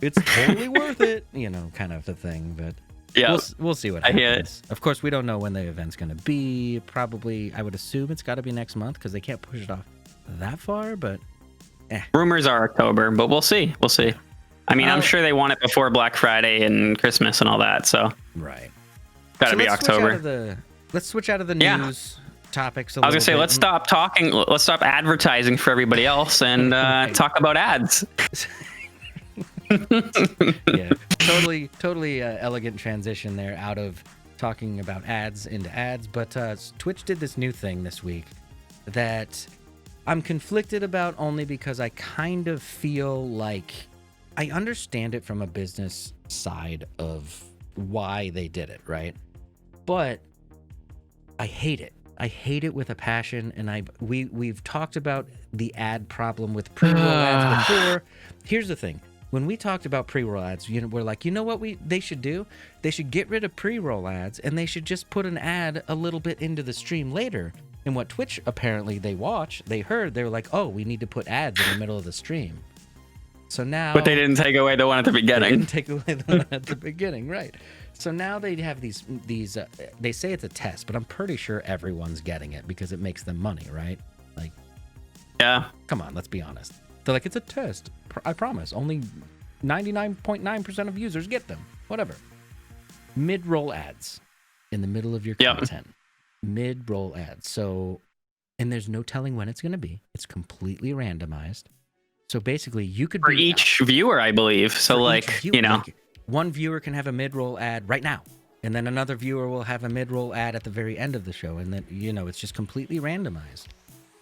Speaker 1: It's totally worth it, you know, kind of the thing. But yeah, we'll see what happens. I hear it. Of course, we don't know when the event's going to be. Probably, I would assume it's got to be next month because they can't push it off that far. But
Speaker 2: rumors are October, but we'll see. I mean, I'm sure they want it before Black Friday and Christmas and all that. So gotta be October.
Speaker 1: Let's switch out of the news. Topics.
Speaker 2: I was gonna say, let's stop talking. Let's stop advertising for everybody else and talk about ads.
Speaker 1: Yeah, totally elegant transition there out of talking about ads into ads. But Twitch did this new thing this week that I'm conflicted about, only because I kind of feel like I understand it from a business side of why they did it, right? But I hate it. I hate it with a passion, and we've talked about the ad problem with pre-roll ads before. Here's the thing. When we talked about pre-roll ads, we're like, you know what they should do? They should get rid of pre-roll ads, and they should just put an ad a little bit into the stream later. And what Twitch apparently they were like, oh, we need to put ads in the middle of the stream. So now,
Speaker 2: but they didn't take away the one at the beginning.
Speaker 1: They didn't take away the one at the beginning, right? So now they have these they say it's a test, but I'm pretty sure everyone's getting it because it makes them money, right? Like,
Speaker 2: yeah.
Speaker 1: Come on, let's be honest. They're like, it's a test. I promise. Only 99.9% of users get them. Whatever. Mid-roll ads in the middle of your content. Mid-roll ads. So, and there's no telling when it's going to be. It's completely randomized. So basically, you could
Speaker 2: for each viewer, I believe. So like, you know,
Speaker 1: like one viewer can have a mid-roll ad right now, and then another viewer will have a mid-roll ad at the very end of the show, and then it's just completely randomized.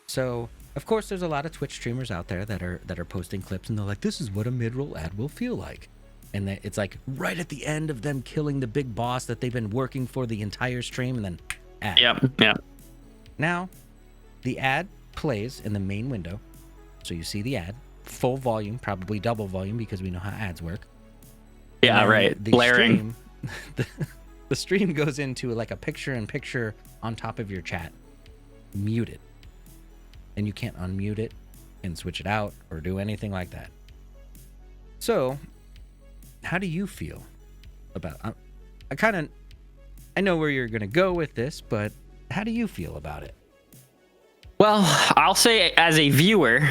Speaker 1: So of course, there's a lot of Twitch streamers out there that are posting clips, and they're like, "This is what a mid-roll ad will feel like," and it's like right at the end of them killing the big boss that they've been working for the entire stream, and then ad.
Speaker 2: Yep.
Speaker 1: Now, the ad plays in the main window, so you see the ad. Full volume, probably double volume because we know how ads work.
Speaker 2: Yeah, right. Blaring.
Speaker 1: The stream goes into like a picture-in-picture on top of your chat, muted. And you can't unmute it and switch it out or do anything like that. So, how do you feel about I know where you're going to go with this, but how do you feel about it?
Speaker 2: Well, I'll say as a viewer,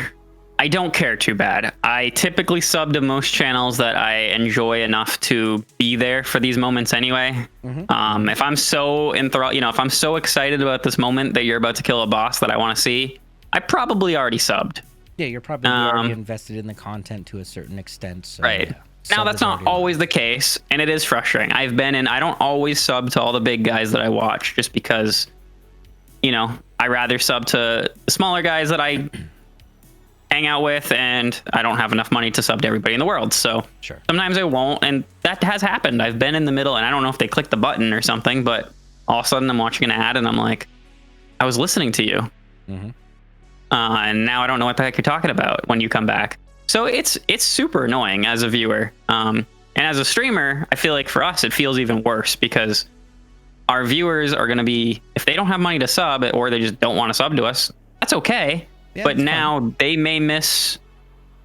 Speaker 2: I don't care too bad. I typically sub to most channels that I enjoy enough to be there for these moments anyway. Mm-hmm. If I'm so enthralled, if I'm so excited about this moment that you're about to kill a boss that I want to see, I probably already subbed.
Speaker 1: Yeah, you're probably already invested in the content to a certain extent. So,
Speaker 2: right.
Speaker 1: Yeah,
Speaker 2: now, that's not always the case, and it is frustrating. I don't always sub to all the big guys that I watch just because, I rather sub to the smaller guys that I hang out with, and I don't have enough money to sub to everybody in the world. So sometimes I won't, and that has happened. I've been in the middle, and I don't know if they clicked the button or something, but all of a sudden I'm watching an ad, and I'm like, I was listening to you. Mm-hmm. And now I don't know what the heck you're talking about when you come back. So it's super annoying as a viewer. And as a streamer, I feel like for us, it feels even worse because our viewers are going to be, if they don't have money to sub or they just don't want to sub to us, that's okay. Yeah, but now fun. They may miss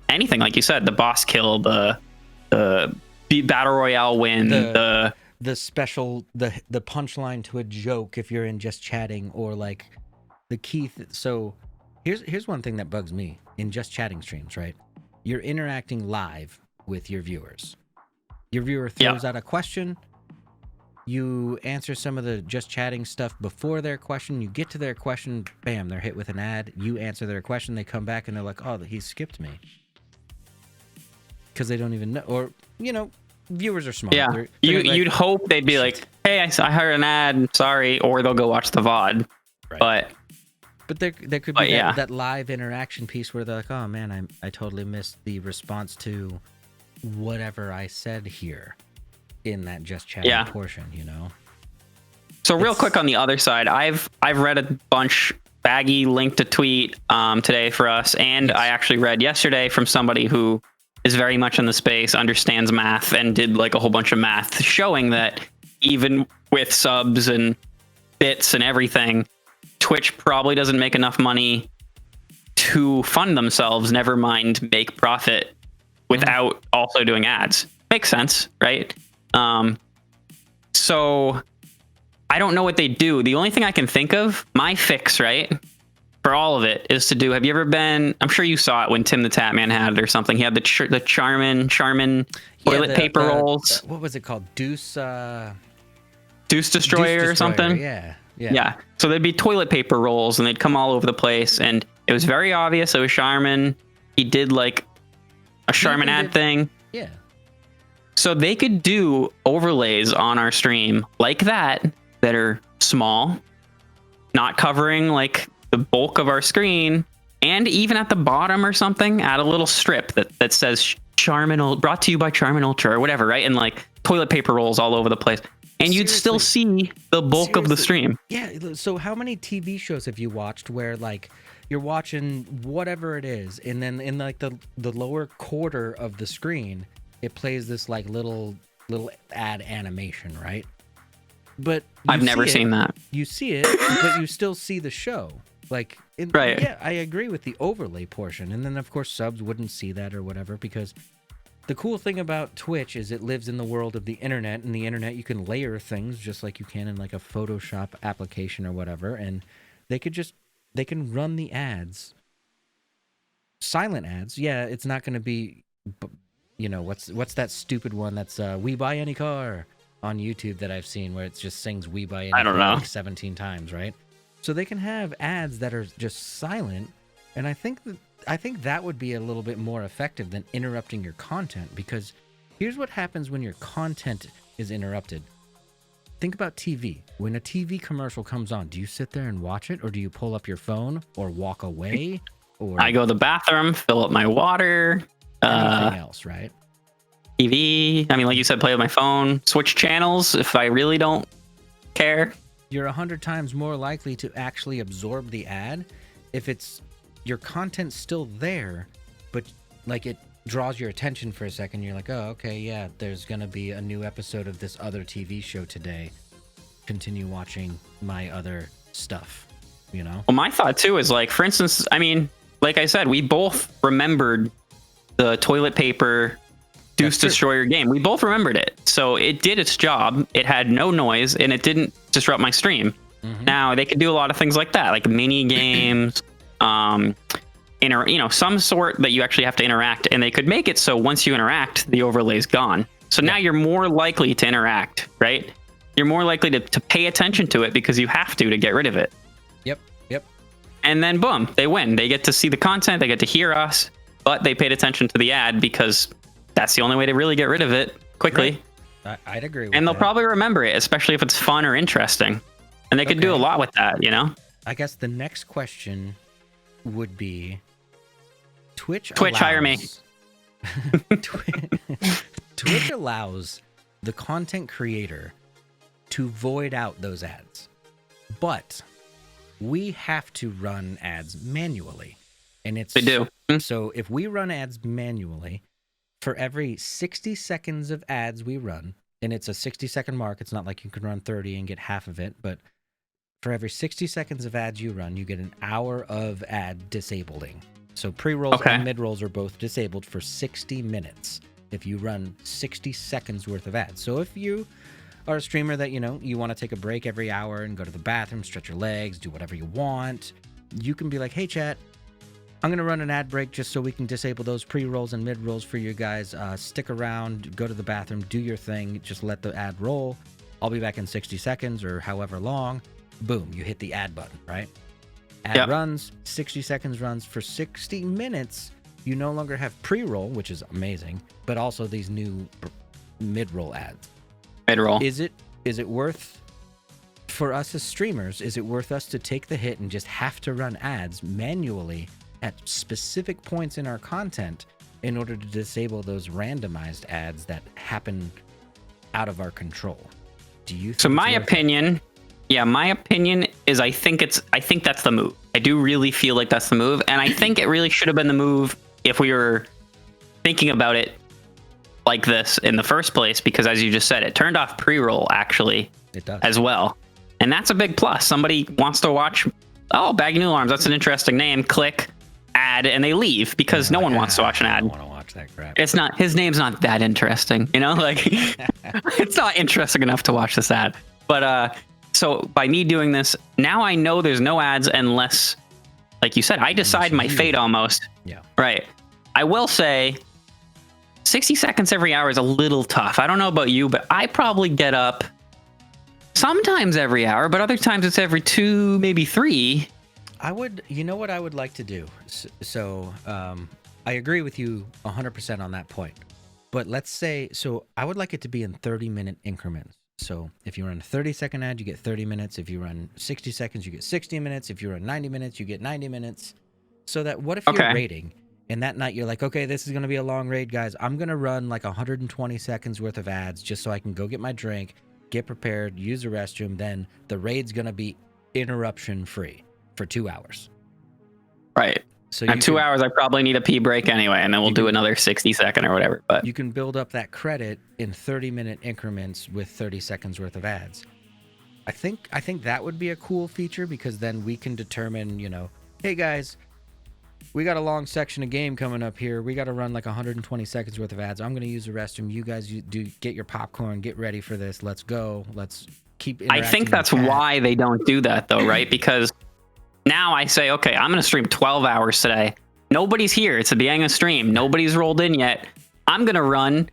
Speaker 2: anything. Like you said, the boss kill, the battle royale win, the
Speaker 1: special, the punchline to a joke if you're in just chatting, or like the key. So here's one thing that bugs me in just chatting streams, right? You're interacting live with your viewers. Your viewer throws out a question. You answer some of the just chatting stuff before their question. You get to their question, bam, they're hit with an ad. You answer their question. They come back and they're like, oh, he skipped me. Because they don't even know. Or, viewers are smart.
Speaker 2: Yeah, they're you'd hope they'd be like, hey, I heard an ad, sorry. Or they'll go watch the VOD. Right.
Speaker 1: But there could be that live interaction piece where they're like, oh, man, I totally missed the response to whatever I said here in that just chatting portion,
Speaker 2: So real quick on the other side, I've read a bunch. Baggy linked a tweet today for us, and I actually read yesterday from somebody who is very much in the space, understands math, and did like a whole bunch of math showing that even with subs and bits and everything, Twitch probably doesn't make enough money to fund themselves, never mind make profit without also doing ads. Makes sense, right? So I don't know what they do. The only thing I can think of, my fix, right, for all of it is to do, have you ever been, I'm sure you saw it when Tim the Tatman had it or something. He had the Charmin toilet paper rolls.
Speaker 1: What was it called? Deuce
Speaker 2: Destroyer or something? Yeah. So there'd be toilet paper rolls and they'd come all over the place. And it was very obvious it was Charmin. He did like a Charmin ad thing.
Speaker 1: Yeah.
Speaker 2: So they could do overlays on our stream like that are small, not covering like the bulk of our screen, and even at the bottom or something, add a little strip that says Charmin, brought to you by Charmin Ultra or whatever, right? And like toilet paper rolls all over the place. And you'd still see the bulk of the stream.
Speaker 1: Yeah. So how many TV shows have you watched where like you're watching whatever it is, and then in like the lower quarter of the screen, it plays this like little ad animation, right? But
Speaker 2: I've never seen that.
Speaker 1: You see it, but you still see the show. Like,
Speaker 2: right.
Speaker 1: Yeah, I agree with the overlay portion. And then, of course, subs wouldn't see that or whatever, because the cool thing about Twitch is it lives in the world of the internet. And the internet, you can layer things just like you can in like a Photoshop application or whatever. And they can run the ads. Silent ads. Yeah, it's not going to be, what's that stupid one that's we buy any car. on YouTube that I've seen where it just sings "We Buy
Speaker 2: I don't know.
Speaker 1: Like 17 times, right? So they can have ads that are just silent, and I think that would be a little bit more effective than interrupting your content, because here's what happens when your content is interrupted. Think about TV. When a TV commercial comes on, do you sit there and watch it, or do you pull up your phone or walk away? Or
Speaker 2: I go to the bathroom, fill up my water.
Speaker 1: Anything else, right?
Speaker 2: TV. I mean, like you said, play with my phone, switch channels if I really don't care.
Speaker 1: You're 100 times more likely to actually absorb the ad if your content's still there, but like it draws your attention for a second. You're like, oh, okay, yeah, there's going to be a new episode of this other TV show today. Continue watching my other stuff, you know?
Speaker 2: Well, my thought too is like, for instance, I mean, like I said, we both remembered the toilet paper Deuce Destroyer game. We both remembered it. So it did its job. It had no noise and it didn't disrupt my stream. Mm-hmm. Now they could do a lot of things like that, like mini games, some sort that you actually have to interact, and they could make it so once you interact, the overlay's gone. So now you're more likely to interact, right? You're more likely to pay attention to it because you have to get rid of it.
Speaker 1: Yep.
Speaker 2: And then boom, they win. They get to see the content, they get to hear us, but they paid attention to the ad because that's the only way to really get rid of it quickly.
Speaker 1: Right. I'd agree with
Speaker 2: and they'll
Speaker 1: that.
Speaker 2: probably remember it, especially if it's fun or interesting. And they could do a lot with that, you know?
Speaker 1: I guess the next question would be Twitch
Speaker 2: hire me.
Speaker 1: Twitch allows the content creator to void out those ads, but we have to run ads manually, and
Speaker 2: they do.
Speaker 1: So if we run ads manually, for every 60 seconds of ads we run, and it's a 60-second mark, it's not like you can run 30 and get half of it, but for every 60 seconds of ads you run, you get an hour of ad disabling. So pre-rolls and mid-rolls are both disabled for 60 minutes if you run 60 seconds worth of ads. So if you are a streamer that, you want to take a break every hour and go to the bathroom, stretch your legs, do whatever you want, you can be like, hey, chat, I'm going to run an ad break just so we can disable those pre-rolls and mid-rolls for you guys. Stick around, go to the bathroom, do your thing, just let the ad roll. I'll be back in 60 seconds or however long. Boom, you hit the ad button, right? Ad runs, 60 seconds runs. For 60 minutes, you no longer have pre-roll, which is amazing, but also these new mid-roll ads.
Speaker 2: Mid-roll.
Speaker 1: Is it worth, for us as streamers, is it worth us to take the hit and just have to run ads manually at specific points in our content in order to disable those randomized ads that happen out of our control? Do you think
Speaker 2: so my opinion is I think that's the move. I do really feel like that's the move, and I think it really should have been the move if we were thinking about it like this in the first place, because as you just said, it turned off pre-roll actually.
Speaker 1: It does.
Speaker 2: As well. And that's a big plus. Somebody wants to watch, Baggy New Alarms, that's an interesting name, click ad, and they leave because no one wants to watch an ad.
Speaker 1: I don't want to watch that crap.
Speaker 2: It's not, his name's not that interesting, like it's not interesting enough to watch this ad. But so by me doing this, now I know there's no ads unless, like you said, I decide my fate almost.
Speaker 1: Yeah.
Speaker 2: Right. I will say 60 seconds every hour is a little tough. I don't know about you, but I probably get up sometimes every hour, but other times it's every 2, maybe 3.
Speaker 1: You know what I would like to do? So I agree with you 100% on that point. But let's say, I would like it to be in 30-minute increments. So if you run a 30-second ad, you get 30 minutes. If you run 60 seconds, you get 60 minutes. If you run 90 minutes, you get 90 minutes. So that what if you're raiding, and that night you're like, okay, this is going to be a long raid, guys. I'm going to run like 120 seconds worth of ads just so I can go get my drink, get prepared, use the restroom. Then the raid's going to be interruption free for 2 hours.
Speaker 2: Right. So at 2 hours, I probably need a pee break anyway, and then we'll do another 60-second or whatever. But
Speaker 1: you can build up that credit in 30-minute increments with 30 seconds worth of ads. I think that would be a cool feature, because then we can determine, hey guys, we got a long section of game coming up here. We got to run like 120 seconds worth of ads. I'm going to use the restroom. You guys do get your popcorn, get ready for this. Let's go. Let's keep interacting.
Speaker 2: I think that's why they don't do that though, right? Because now I say, okay, I'm going to stream 12 hours today. Nobody's here. It's a beginning of stream. Nobody's rolled in yet. I'm going to run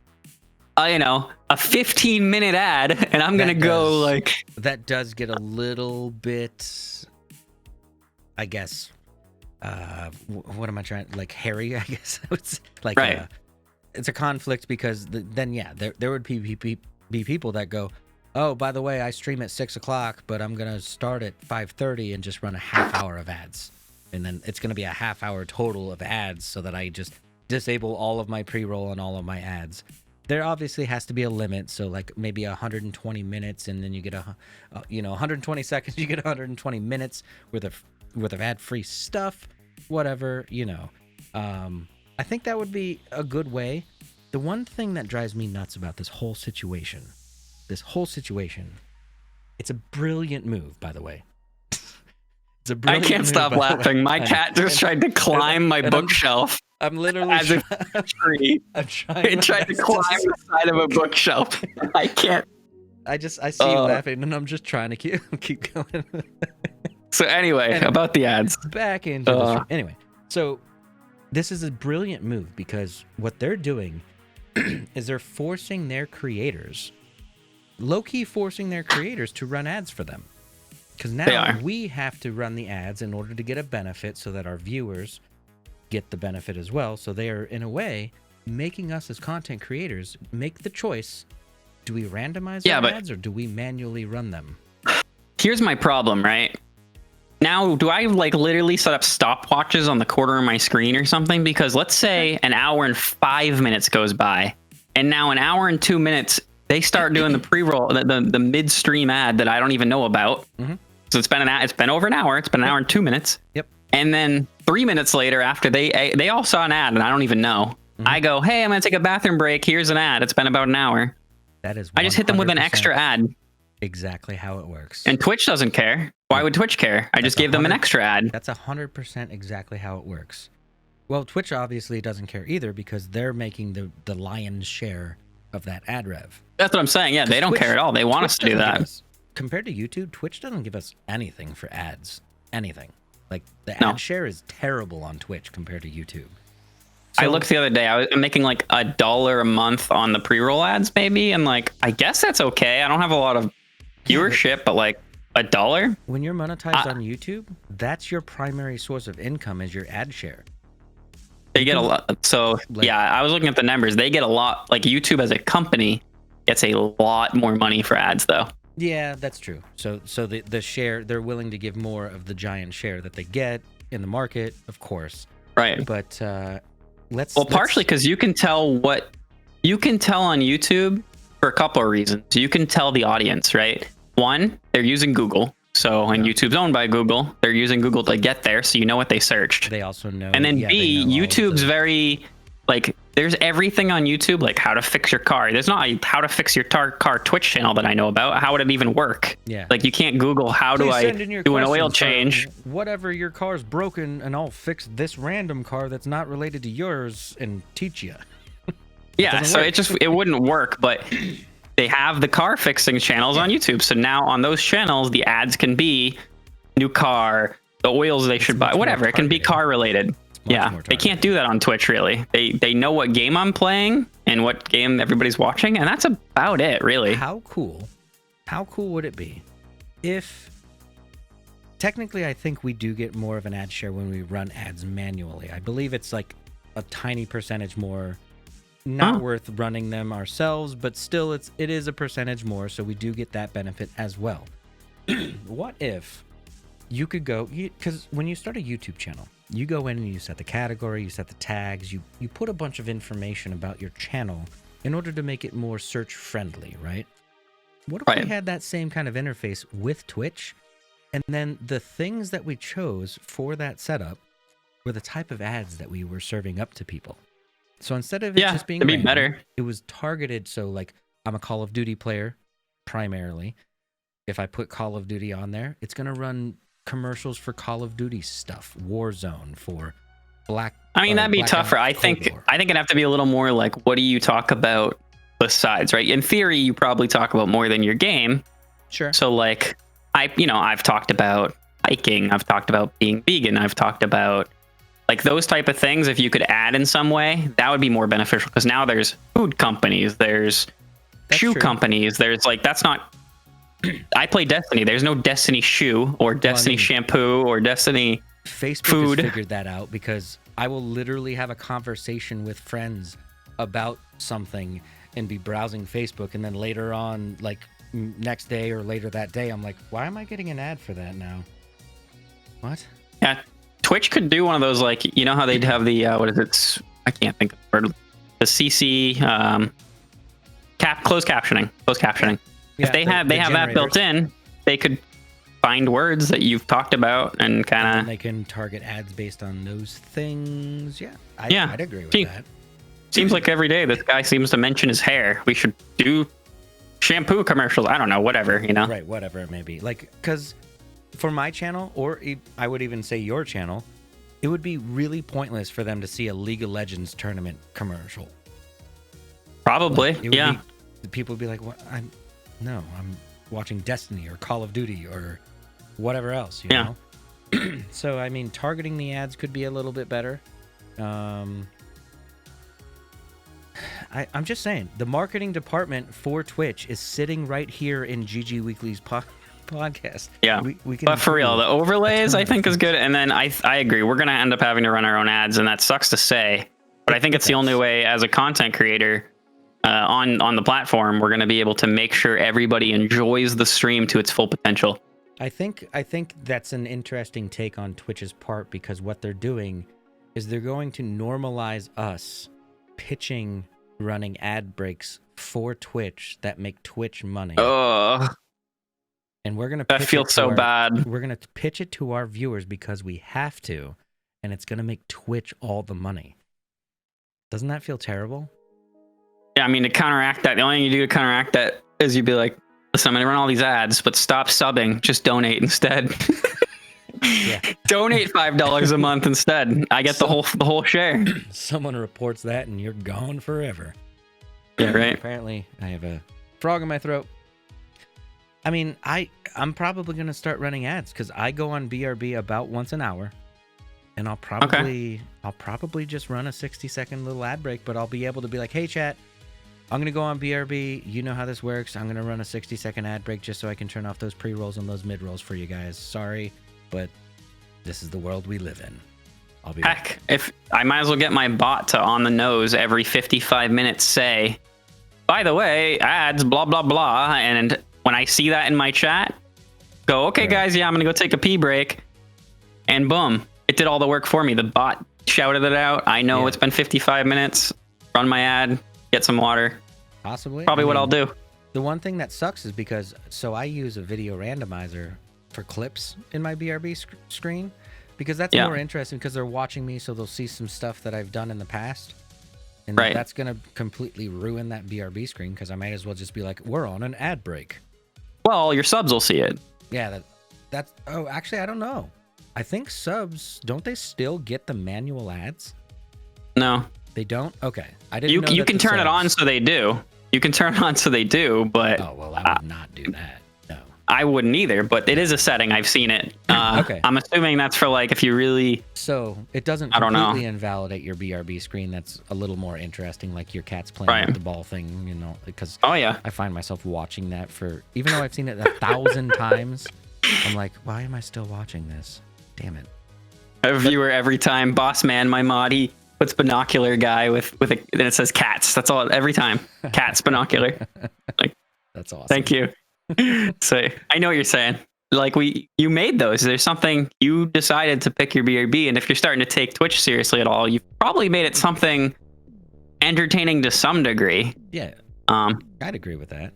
Speaker 2: a 15-minute ad, and I'm gonna go like.
Speaker 1: That does get a little bit, I guess. What am I trying? Like hairy, I guess. It's like
Speaker 2: right.
Speaker 1: It's a conflict because then there would be people that go, oh, by the way, I stream at 6:00, but I'm gonna start at 5:30 and just run a half hour of ads, and then it's gonna be a half hour total of ads, so that I just disable all of my pre-roll and all of my ads. There obviously has to be a limit, so like maybe 120 minutes, and then you get 120 seconds, you get 120 minutes worth of ad-free stuff, whatever, I think that would be a good way. The one thing that drives me nuts about this whole situation, it's a brilliant move, by the way. It's a brilliant
Speaker 2: I can't stop laughing. My cat just tried to climb my bookshelf.
Speaker 1: I'm literally
Speaker 2: as a tree.
Speaker 1: I'm trying.
Speaker 2: It tried to climb the side of a bookshelf. I can't.
Speaker 1: I see you laughing, and I'm just trying to keep going.
Speaker 2: So anyway, about the ads.
Speaker 1: Back into the anyway. So this is a brilliant move because what they're doing is they're forcing their creators, low-key forcing their creators to run ads for them. Because now we have to run the ads in order to get a benefit so that our viewers get the benefit as well. So they are, in a way, making us as content creators make the choice. Do we randomize our ads or do we manually run them?
Speaker 2: Here's my problem, right? Now, do I like literally set up stopwatches on the corner of my screen or something? Because let's say an hour and 5 minutes goes by, and now an hour and 2 minutes, they start doing the pre-roll, the midstream ad that I don't even know about. Mm-hmm. So it's been over an hour. It's been an hour and 2 minutes.
Speaker 1: Yep.
Speaker 2: And then 3 minutes later, after they all saw an ad and I don't even know, I go, hey, I'm gonna take a bathroom break. Here's an ad. It's been about an hour.
Speaker 1: That is.
Speaker 2: I just hit them with an extra ad.
Speaker 1: Exactly how it works.
Speaker 2: And Twitch doesn't care. Why would Twitch care? I just gave them an extra ad.
Speaker 1: That's 100% exactly how it works. Well, Twitch obviously doesn't care either because they're making the lion's share of that ad rev.
Speaker 2: That's what I'm saying. Yeah, they don't care at all. They want us to do that.
Speaker 1: Compared to YouTube, Twitch doesn't give us anything for ads. Anything. Like the ad share is terrible on Twitch compared to YouTube.
Speaker 2: So, I looked the other day. I was making like $1 a month on the pre-roll ads, maybe, and like I guess that's okay. I don't have a lot of viewership, but like $1.
Speaker 1: When you're monetized on YouTube, that's your primary source of income is your ad share.
Speaker 2: They get a lot. So yeah, I was looking at the numbers. They get a lot. Like YouTube as a company gets a lot more money for ads, though.
Speaker 1: Yeah, that's true. So the share, they're willing to give more of the giant share that they get in the market, of course.
Speaker 2: Right.
Speaker 1: But
Speaker 2: partially because you can tell on YouTube for a couple of reasons. You can tell the audience, right? One, they're using Google. So, and YouTube's owned by Google. They're using Google to get there, so you know what they searched.
Speaker 1: They also know.
Speaker 2: And then B, YouTube's very, like, there's everything on YouTube, like how to fix your car. There's not a how to fix your car Twitch channel that I know about. How would it even work?
Speaker 1: Yeah.
Speaker 2: Like, you can't Google how do I do an oil change.
Speaker 1: Whatever your car's broken, and I'll fix this random car that's not related to yours and teach you.
Speaker 2: Yeah, so it wouldn't work, but they have the car fixing channels on YouTube. So now on those channels, the ads can be new car, the oils they should buy, whatever. It can be car related. Yeah, they can't do that on Twitch, really. They know what game I'm playing and what game everybody's watching, and that's about it, really.
Speaker 1: How cool would it be if... Technically, I think we do get more of an ad share when we run ads manually. I believe it's like a tiny percentage more. Not worth running them ourselves, but still it is a percentage more, so we do get that benefit as well. What if you could go, because when you start a YouTube channel, you go in and you set the category, you set the tags, you put a bunch of information about your channel in order to make it more search friendly, right? What if we had that same kind of interface with Twitch, and then the things that we chose for that setup were the type of ads that we were serving up to people? So instead of it just being random, better, it was targeted. So like, I'm a Call of Duty player primarily. If I put Call of Duty on there, it's going to run commercials for Call of Duty stuff, Warzone for Black.
Speaker 2: I mean, that'd be tougher. I think it'd have to be a little more like, what do you talk about besides, right? In theory, you probably talk about more than your game.
Speaker 1: Sure.
Speaker 2: So like, I've talked about hiking. I've talked about being vegan. I've talked about Like those type of things, if you could add in some way, that would be more beneficial. Because now there's food companies, there's shoe companies, there's like, that's not. I play Destiny. There's no Destiny shoe or Destiny shampoo or Destiny
Speaker 1: Facebook
Speaker 2: food.
Speaker 1: has figured that out, because I will literally have a conversation with friends about something and be browsing Facebook, and then later on, like next day or later that day, I'm like, why am I getting an ad for that now? What?
Speaker 2: Yeah, Twitch could do one of those, like, you know how they'd have the what is it? I can't think of the word. The CC closed captioning.
Speaker 1: Yeah,
Speaker 2: if they have that built in, they could find words that you've talked about and kind of.
Speaker 1: They can target ads based on those things. Yeah, I'd agree with that.
Speaker 2: Seems like every day this guy seems to mention his hair. We should do shampoo commercials. I don't know, whatever, you know.
Speaker 1: Right, whatever it may be. Like, because for my channel, or I would even say your channel, it would be really pointless for them to see a League of Legends tournament commercial.
Speaker 2: Probably, yeah.
Speaker 1: People would be like, "What? I'm watching Destiny or Call of Duty or whatever else." You know. So I mean, targeting the ads could be a little bit better. I'm just saying, the marketing department for Twitch is sitting right here in GG Weekly's podcast.
Speaker 2: Yeah, we can. But for real, the overlays I think is good, and then I agree. We're gonna end up having to run our own ads, and that sucks to say, but I think it's the only way as a content creator. On the platform, we're going to be able to make sure everybody enjoys the stream to its full potential.
Speaker 1: I think that's an interesting take on Twitch's part, because what they're doing is they're going to normalize us pitching running ad breaks for Twitch that make Twitch money.
Speaker 2: Oh,
Speaker 1: and we're going to.
Speaker 2: That feels so bad.
Speaker 1: We're going to pitch it to our viewers because we have to, and it's going to make Twitch all the money. Doesn't that feel terrible?
Speaker 2: Yeah, I mean, to counteract that, the only thing you do to counteract that is you'd be like, listen, I'm going to run all these ads, but stop subbing. Just donate instead.
Speaker 1: Yeah.
Speaker 2: Donate $5 a month instead. I get the whole share.
Speaker 1: Someone reports that and you're gone forever.
Speaker 2: Yeah, right.
Speaker 1: Apparently, I have a frog in my throat. I mean, I'm probably going to start running ads, because I go on BRB about once an hour. And I'll probably just run a 60-second little ad break, but I'll be able to be like, hey, chat, I'm going to go on BRB. You know how this works. I'm going to run a 60-second ad break just so I can turn off those pre-rolls and those mid-rolls for you guys. Sorry, but this is the world we live in. I'll be back.
Speaker 2: If I might as well get my bot to on the nose every 55 minutes say, by the way, ads, blah, blah, blah. And when I see that in my chat, go, okay, guys, yeah, I'm going to go take a pee break. And boom, it did all the work for me. The bot shouted it out. I know it's been 55 minutes. Run my ad. Get some water.
Speaker 1: Possibly.
Speaker 2: Probably what I'll do.
Speaker 1: The one thing that sucks is because, I use a video randomizer for clips in my BRB screen, because that's more interesting, because they're watching me, so they'll see some stuff that I've done in the past. And that's going to completely ruin that BRB screen, because I might as well just be like, we're on an ad break.
Speaker 2: Well, your subs will see it.
Speaker 1: Yeah, that's... Oh, actually, I don't know. I think subs, don't they still get the manual ads?
Speaker 2: No.
Speaker 1: They don't? Okay. I didn't know
Speaker 2: you can turn it on so they do. You can turn it on so they do, but...
Speaker 1: Oh, well, I would not do that. No.
Speaker 2: I wouldn't either, but it is a setting. I've seen it.
Speaker 1: Okay.
Speaker 2: I'm assuming that's for, like, if you really...
Speaker 1: So, it doesn't completely invalidate your BRB screen. That's a little more interesting, like your cat's playing with the ball thing, you know, because I find myself watching that for... Even though I've seen it 1,000 times, I'm like, why am I still watching this? Damn it.
Speaker 2: A viewer every time. Boss man, my mod, he puts binocular guy with and it says cats. That's all every time. Cats binocular. Like,
Speaker 1: that's awesome.
Speaker 2: Thank you. So I know what you're saying. Like you made those. There's something you decided to pick your BRB, and if you're starting to take Twitch seriously at all, you've probably made it something entertaining to some degree.
Speaker 1: Yeah. I'd agree with that.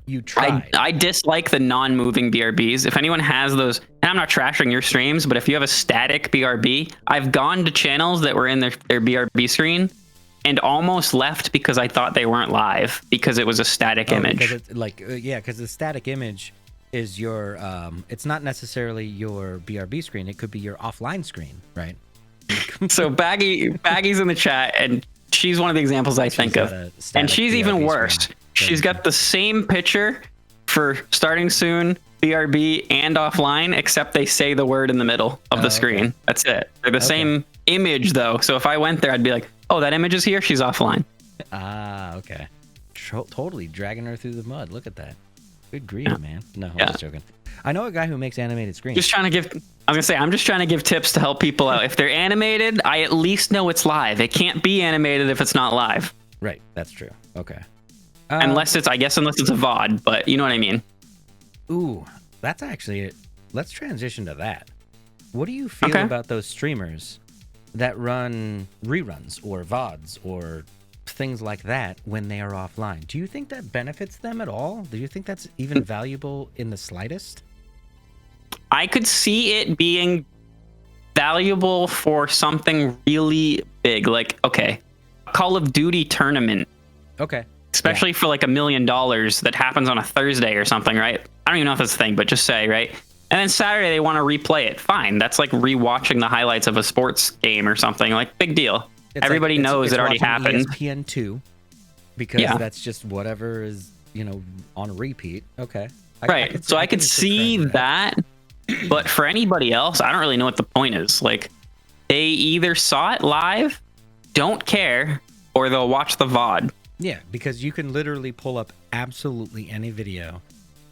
Speaker 1: You tried.
Speaker 2: I dislike the non-moving BRBs. If anyone has those, and I'm not trashing your streams, but if you have a static BRB, I've gone to channels that were in their BRB screen and almost left because I thought they weren't live because it was a static image.
Speaker 1: Because the static image is your, it's not necessarily your BRB screen. It could be your offline screen, right?
Speaker 2: So Baggy's in the chat, and she's one of the examples I think of. And she's even worse. She's got the same picture for starting soon, BRB, and offline, except they say the word in the middle of the screen. That's it. They're the same image though. So if I went there, I'd be like, oh, that image is here. She's offline.
Speaker 1: Ah, okay. Totally dragging her through the mud. Look at that. Good grief, man. No, I'm just joking. I know a guy who makes animated screens.
Speaker 2: I'm just trying to give tips to help people out. If they're animated, I at least know it's live. It can't be animated if it's not live.
Speaker 1: Right. That's true. Okay.
Speaker 2: Unless it's a VOD, but you know what I mean.
Speaker 1: Ooh, that's actually it. Let's transition to that. What do you feel about those streamers that run reruns or VODs or things like that when they are offline? Do you think that benefits them at all? Do you think that's even valuable in the slightest?
Speaker 2: I could see it being valuable for something really big, like, okay, a Call of Duty tournament.
Speaker 1: Okay.
Speaker 2: Especially for like $1 million that happens on a Thursday or something, right? I don't even know if that's a thing, but just say, right? And then Saturday they want to replay it. Fine. That's like rewatching the highlights of a sports game or something. Like, big deal. Everybody knows it already happened.
Speaker 1: ESPN2 because that's just whatever is, on repeat. Okay.
Speaker 2: Right. So I could see that. But for anybody else, I don't really know what the point is. Like, they either saw it live, don't care, or they'll watch the VOD.
Speaker 1: Yeah, because you can literally pull up absolutely any video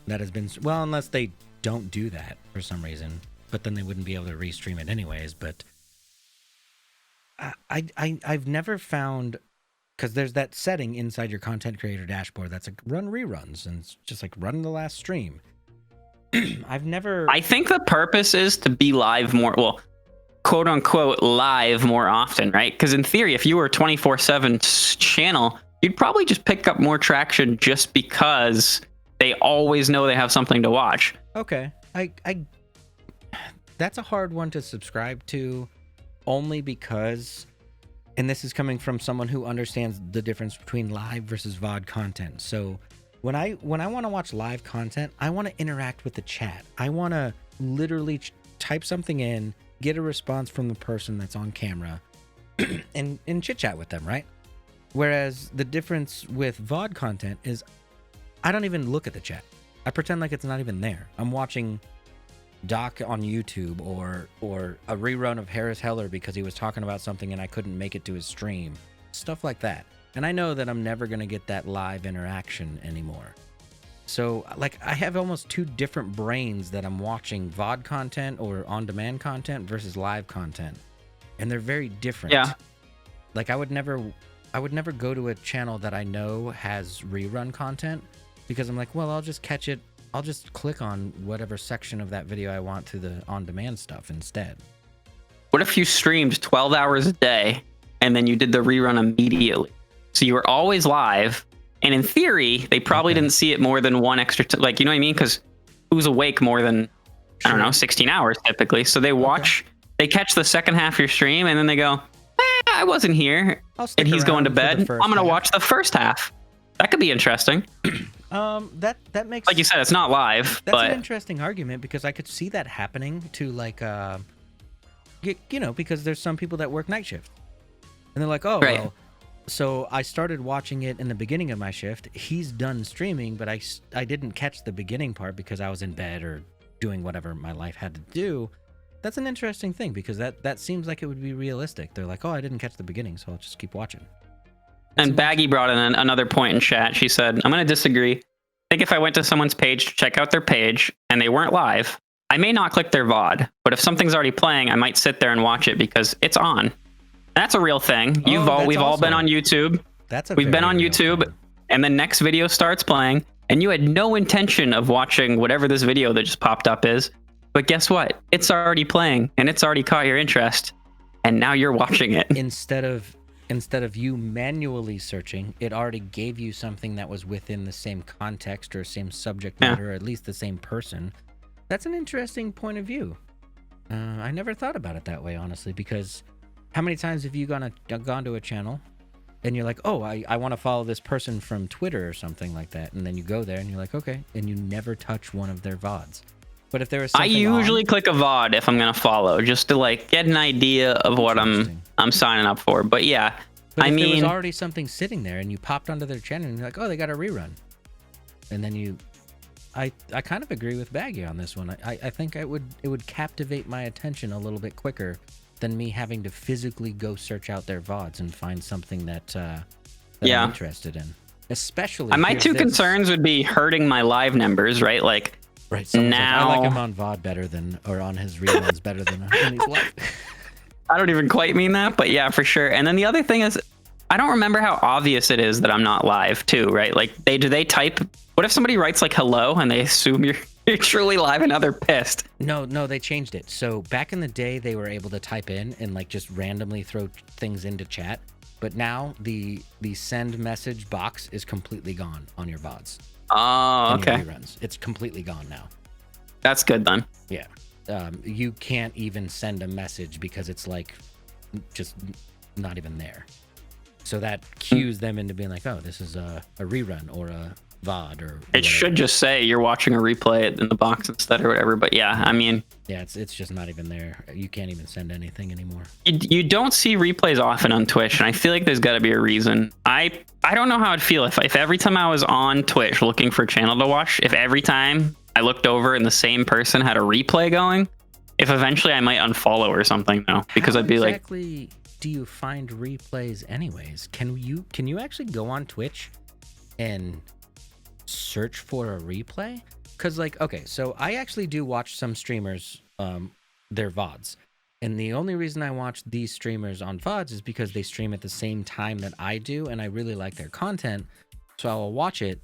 Speaker 1: that has been... Well, unless they don't do that for some reason. But then they wouldn't be able to restream it anyways. But I've never found... Because there's that setting inside your content creator dashboard that's like run reruns. And it's just like run the last stream. I
Speaker 2: think the purpose is to be live more, well, quote unquote live more often, right? Because in theory, if you were a 24/7 channel, you'd probably just pick up more traction just because they always know they have something to watch.
Speaker 1: Okay. That's a hard one to subscribe to, only because, and this is coming from someone who understands the difference between live versus VOD content. So when I want to watch live content, I want to interact with the chat. I want to literally type something in, get a response from the person that's on camera, and chit chat with them, right? Whereas the difference with VOD content is I don't even look at the chat. I pretend like it's not even there. I'm watching Doc on YouTube or a rerun of Harris Heller because he was talking about something and I couldn't make it to his stream. Stuff like that. And I know that I'm never going to get that live interaction anymore. So, like, I have almost two different brains that I'm watching VOD content or on-demand content versus live content. And they're very different.
Speaker 2: Yeah.
Speaker 1: Like, I would never go to a channel that I know has rerun content because I'm like, well, I'll just catch it. I'll just click on whatever section of that video I want to the on-demand stuff instead.
Speaker 2: What if you streamed 12 hours a day and then you did the rerun immediately? So you were always live, and in theory, they probably didn't see it more than one extra, like, you know what I mean? Because who's awake more than, I don't know, 16 hours typically. So they watch, they catch the second half of your stream, and then they go, I wasn't here, and he's going to bed. I'm going to watch the first half. That could be interesting.
Speaker 1: That makes,
Speaker 2: like you said, it's not live.
Speaker 1: That's
Speaker 2: but
Speaker 1: an interesting argument because I could see that happening to, like, because there's some people that work night shift, and they're like, oh, well, so I started watching it in the beginning of my shift. He's done streaming, but I didn't catch the beginning part because I was in bed or doing whatever my life had to do. That's an interesting thing because that seems like it would be realistic. They're like, oh, I didn't catch the beginning, so I'll just keep watching.
Speaker 2: And Baggy brought in another point in chat. She said, I'm going to disagree. I think if I went to someone's page to check out their page and they weren't live, I may not click their VOD. But if something's already playing, I might sit there and watch it because it's on. That's a real thing. We've all been on YouTube. We've been on YouTube, and the next video starts playing, and you had no intention of watching whatever this video that just popped up is. But guess what? It's already playing, and it's already caught your interest, and now you're watching it.
Speaker 1: Instead of you manually searching, it already gave you something that was within the same context or same subject matter, or at least the same person. That's an interesting point of view. I never thought about it that way, honestly, because how many times have you gone to a channel and you're like, oh, I want to follow this person from Twitter or something like that, and then you go there and you're like, okay, and you never touch one of their VODs. But if there was something
Speaker 2: I usually click a VOD if I'm gonna follow, just to like get an idea of what I'm signing up for. But yeah,
Speaker 1: but if there was already something sitting there and you popped onto their channel and you're like, oh, they got a rerun, and then I kind of agree with Baggy on this one. I think it would captivate my attention a little bit quicker than me having to physically go search out their VODs and find something that I'm interested in. Especially,
Speaker 2: my two concerns would be hurting my live numbers, right? Like,
Speaker 1: right. Now, like, I like him on VOD better than, or on his reruns better than when he's live.
Speaker 2: I don't even quite mean that, but yeah, for sure. And then the other thing is, I don't remember how obvious it is that I'm not live too, right? Like, do they type? What if somebody writes like hello and they assume you're truly live and now they're pissed?
Speaker 1: No, they changed it. So back in the day, they were able to type in and like just randomly throw things into chat. But now the send message box is completely gone on your VODs.
Speaker 2: Oh, okay.
Speaker 1: Reruns. It's completely gone now.
Speaker 2: That's good then.
Speaker 1: Yeah. You can't even send a message because it's like just not even there. So that cues them into being like, oh, this is a rerun or a VOD or whatever.
Speaker 2: It should just say you're watching a replay in the box instead or whatever. But yeah, I mean,
Speaker 1: yeah, it's just not even there. You can't even send anything anymore.
Speaker 2: You don't see replays often on Twitch, and I feel like there's got to be a reason. I don't know how I'd feel if every time I was on Twitch looking for a channel to watch, if every time I looked over and the same person had a replay going, if eventually I might unfollow or something though, because I'd be like,
Speaker 1: exactly do you find replays anyways? Can you actually go on Twitch and search for a replay? Because like, okay, so I actually do watch some streamers their VODs, and the only reason I watch these streamers on VODs is because they stream at the same time that I do, and I really like their content, so I will watch it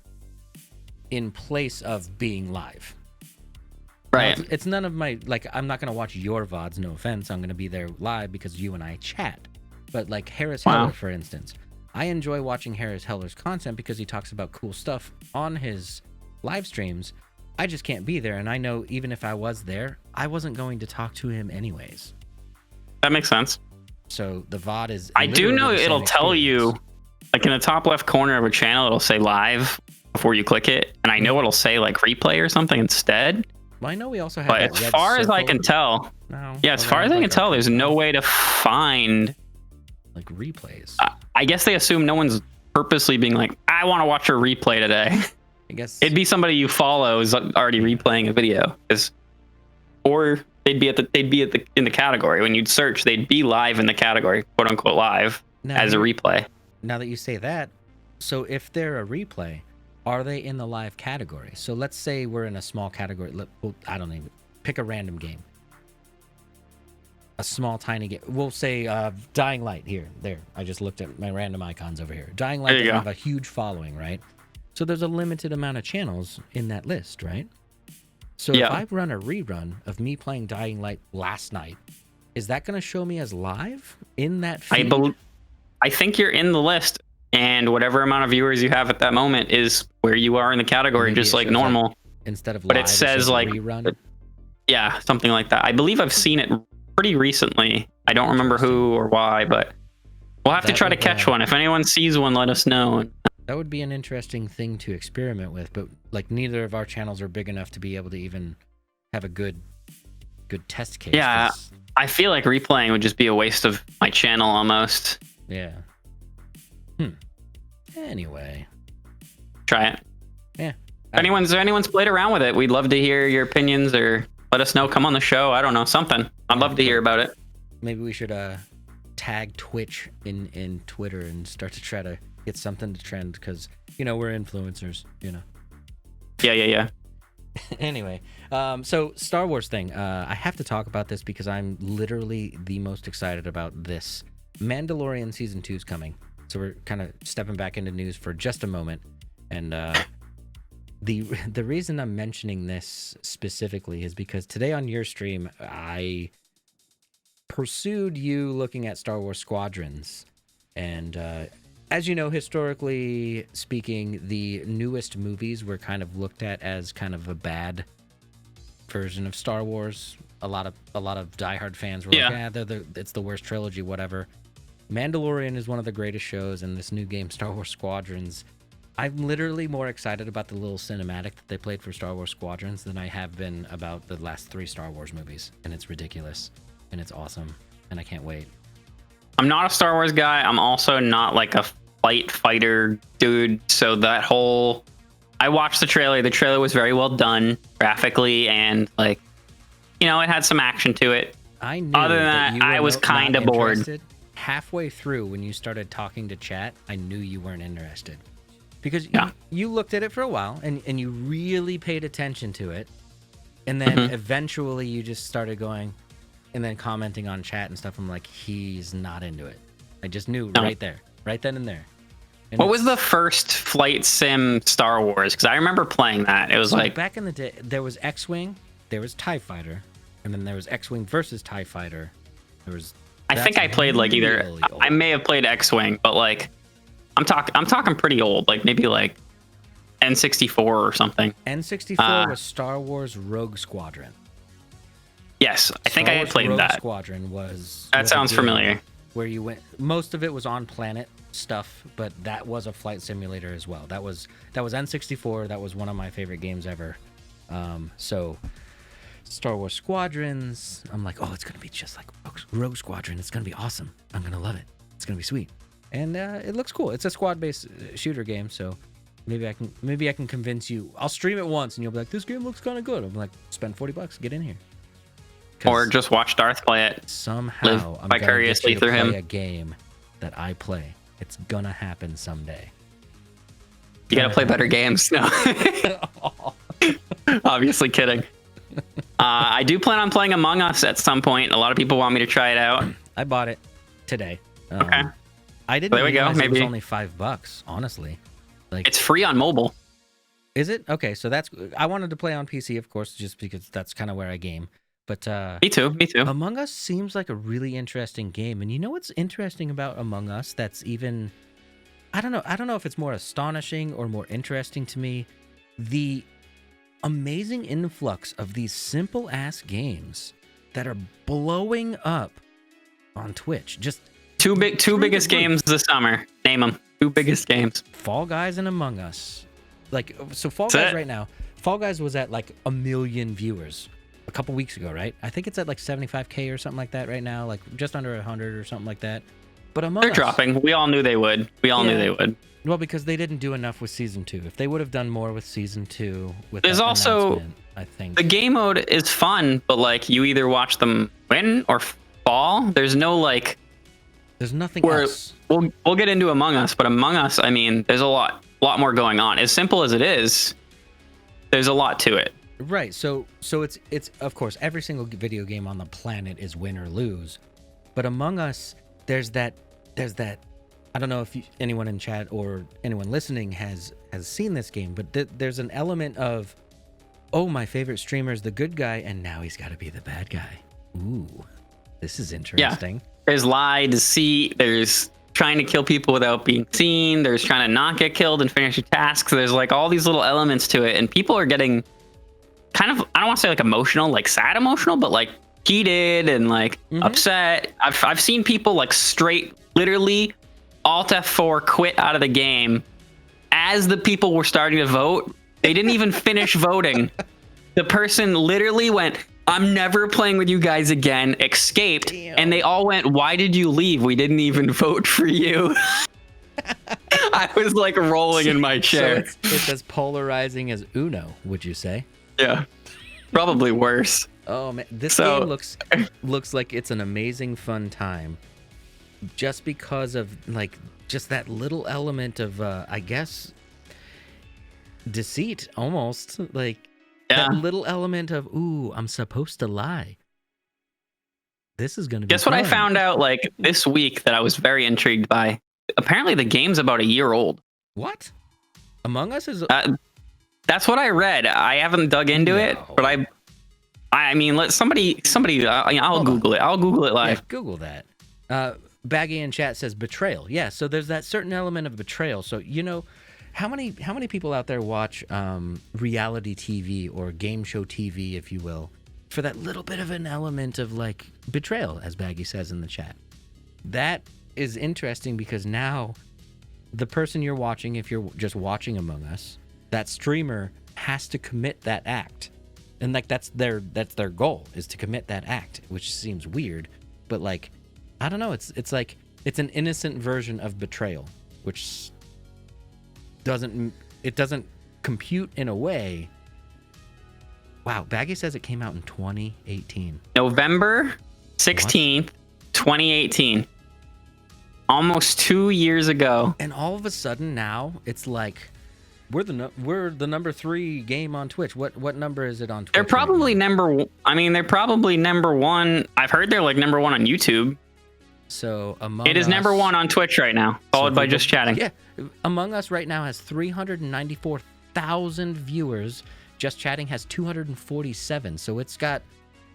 Speaker 1: in place of being live.
Speaker 2: Right.
Speaker 1: Now, it's none of my, like, I'm not going to watch your VODs, no offense. I'm going to be there live because you and I chat. But like Harris Heller, for instance, I enjoy watching Harris Heller's content because he talks about cool stuff on his live streams. I just can't be there. And I know even if I was there, I wasn't going to talk to him anyways.
Speaker 2: That makes sense.
Speaker 1: So the VOD is...
Speaker 2: I do know it'll tell you, like in the top left corner of a channel, it'll say live before you click it. And I know it'll say like replay or something instead.
Speaker 1: Well, I know we also have
Speaker 2: but as far as I can tell, as far as I can tell, there's no way to find
Speaker 1: like replays.
Speaker 2: I guess they assume no one's purposely being like, I want to watch a replay today.
Speaker 1: I guess
Speaker 2: it'd be somebody you follow is already replaying a video, or they'd be in the category. When you'd search, they'd be live in the category, quote unquote live, as a replay.
Speaker 1: Now that you say that, so if they're a replay, are they in the live category? So let's say we're in a small category. I don't even pick a random game. A small, tiny game. We'll say Dying Light here. There. I just looked at my random icons over here. Dying Light doesn't have a huge following, right? So there's a limited amount of channels in that list, right? So if I run a rerun of me playing Dying Light last night, is that going to show me as live in that feed?
Speaker 2: I think you're in the list. And whatever amount of viewers you have at that moment is where you are in the category, just like normal.
Speaker 1: Like, instead of live,
Speaker 2: but it says like rerun. Yeah, something like that. I believe I've seen it pretty recently. I don't remember who or why, but we'll have to try to catch one. If anyone sees one, let us know.
Speaker 1: That would be an interesting thing to experiment with, but like neither of our channels are big enough to be able to even have a good test case.
Speaker 2: Yeah, I feel like replaying would just be a waste of my channel almost.
Speaker 1: Yeah. Anyway,
Speaker 2: try it.
Speaker 1: Yeah.
Speaker 2: If anyone's played around with it, we'd love to hear your opinions, or let us know. Come on the show. I don't know, something. I'd love to hear about it.
Speaker 1: Maybe we should tag Twitch in Twitter and start to try to get something to trend, because we're influencers.
Speaker 2: Yeah.
Speaker 1: Anyway, so Star Wars thing. I have to talk about this because I'm literally the most excited about this. Mandalorian Season 2 is coming. So we're kind of stepping back into news for just a moment. And the reason I'm mentioning this specifically is because today on your stream, I pursued you looking at Star Wars Squadrons. And as you know, historically speaking, the newest movies were kind of looked at as kind of a bad version of Star Wars. A lot of diehard fans were like, it's the worst trilogy, whatever. Mandalorian is one of the greatest shows, and this new game, Star Wars Squadrons, I'm literally more excited about the little cinematic that they played for Star Wars Squadrons than I have been about the last 3 Star Wars movies. And it's ridiculous, and it's awesome, and I can't wait.
Speaker 2: I'm not a Star Wars guy. I'm also not like a fighter dude. So that whole... I watched the trailer. The trailer was very well done graphically, and like, it had some action to it.
Speaker 1: I knew
Speaker 2: Other than
Speaker 1: that you were
Speaker 2: I was kind of bored.
Speaker 1: Halfway through when you started talking to chat, I knew you weren't interested. Because
Speaker 2: Yeah.
Speaker 1: you looked at it for a while and you really paid attention to it. And then eventually you just started going and then commenting on chat and stuff. I'm like, he's not into it. I just knew right there, right then and there. And
Speaker 2: what was the first flight sim Star Wars? Because I remember playing that. It was like
Speaker 1: back in the day, there was X-Wing, there was TIE Fighter, and then there was X-Wing versus TIE Fighter.
Speaker 2: I think I played like either
Speaker 1: really
Speaker 2: I may have played X-Wing, but like I'm talking pretty old, like maybe like N64 or something.
Speaker 1: N64 was Star Wars Rogue Squadron.
Speaker 2: Yes, I think I had played
Speaker 1: Rogue
Speaker 2: that.
Speaker 1: Squadron was
Speaker 2: That sounds familiar.
Speaker 1: Where you went, most of it was on planet stuff, but that was a flight simulator as well. That was N64. That was one of my favorite games ever. So Star Wars Squadrons, I'm like, oh, it's gonna be just like Rogue Squadron. It's gonna be awesome. I'm gonna love it. It's gonna be sweet, and it looks cool. It's a squad-based shooter game, so maybe I can convince you. I'll stream it once, and you'll be like, this game looks kind of good. I'm like, spend $40, get in here.
Speaker 2: Or just watch Darth play it.
Speaker 1: Somehow, I'm
Speaker 2: vicariously
Speaker 1: gonna get you to
Speaker 2: through
Speaker 1: play
Speaker 2: him.
Speaker 1: a game that I play. It's gonna happen someday.
Speaker 2: You gotta play better games. No, obviously kidding. I do plan on playing Among Us at some point. A lot of people want me to try it out.
Speaker 1: I bought it today.
Speaker 2: Okay.
Speaker 1: I didn't
Speaker 2: There we go,
Speaker 1: realize it was
Speaker 2: maybe.
Speaker 1: only $5. Honestly, like,
Speaker 2: It's free on mobile.
Speaker 1: is it? Okay, so that's. I wanted to play on PC, of course, just because that's kind of where I game. But
Speaker 2: Me too.
Speaker 1: Among Us seems like a really interesting game, and you know what's interesting about Among Us? That's even, I don't know if it's more astonishing or more interesting to me. The amazing influx of these simple ass games that are blowing up on Twitch. Just
Speaker 2: Two biggest games this summer. Name them. Two biggest games.
Speaker 1: Fall Guys and Among Us. Like, so Fall
Speaker 2: That's
Speaker 1: Guys
Speaker 2: it.
Speaker 1: right now. Fall Guys was at like 1 million viewers a couple weeks ago, right? I think it's at like 75K or something like that right now, like just under 100 or something like that. But Among
Speaker 2: They're
Speaker 1: Us,
Speaker 2: dropping. We all knew they would.
Speaker 1: well, because they didn't do enough with season 2. If they would have done more with season 2, with
Speaker 2: There's
Speaker 1: that
Speaker 2: also
Speaker 1: announcement, I think
Speaker 2: The game mode is fun, but like you either watch them win or fall. There's no like.
Speaker 1: there's nothing else.
Speaker 2: We'll get into Among Us, but Among Us, I mean, there's a lot more going on. As simple as it is, there's a lot to it.
Speaker 1: Right. So it's of course every single video game on the planet is win or lose, but Among Us, there's that. I don't know if anyone in chat or anyone listening has seen this game, but there's an element of, oh, my favorite streamer is the good guy, and now he's got to be the bad guy. Ooh, this is interesting.
Speaker 2: Yeah. There's lie, deceit. There's trying to kill people without being seen. There's trying to not get killed and finish your tasks. There's like all these little elements to it, and people are getting kind of, I don't want to say like emotional, like sad emotional, but like heated and like upset. I've seen people like straight, literally Alt F4 quit out of the game as the people were starting to vote. They didn't even finish voting. The person literally went, I'm never playing with you guys again, escaped.
Speaker 1: Damn.
Speaker 2: And they all went, why did you leave? We didn't even vote for you. I was like rolling in my chair.
Speaker 1: So it's as polarizing as Uno, would you say?
Speaker 2: Yeah, probably worse.
Speaker 1: Oh man, this game looks like it's an amazing fun time, just because of like just that little element of I guess deceit, almost like that little element of, ooh, I'm supposed to lie. This is gonna be.
Speaker 2: Guess what I found out like this week that I was very intrigued by? Apparently, the game's about a year old.
Speaker 1: What? Among Us is.
Speaker 2: That's what I read. I haven't dug into it, but I mean, let somebody. I'll Google it. I'll Google it live.
Speaker 1: Yeah, Google that. Baggy in chat says betrayal. Yeah, so there's that certain element of betrayal. So you know, how many people out there watch reality TV or game show TV, if you will, for that little bit of an element of like betrayal, as Baggy says in the chat. That is interesting because now the person you're watching, if you're just watching Among Us, that streamer has to commit that act. And like that's their goal, is to commit that act, which seems weird, but like I don't know, it's like it's an innocent version of betrayal, which doesn't compute in a way. Wow, Baggy says it came out in 2018.
Speaker 2: November 16th, 2018. Almost 2 years ago.
Speaker 1: And all of a sudden now it's like we're the number 3 game on Twitch. What number is it on Twitch?
Speaker 2: They're probably they're probably number 1. I've heard they're like number 1 on YouTube.
Speaker 1: So
Speaker 2: it is number 1 on Twitch right now, followed by Just Chatting.
Speaker 1: Yeah, Among Us right now has 394,000 viewers. Just Chatting has 247. So it's got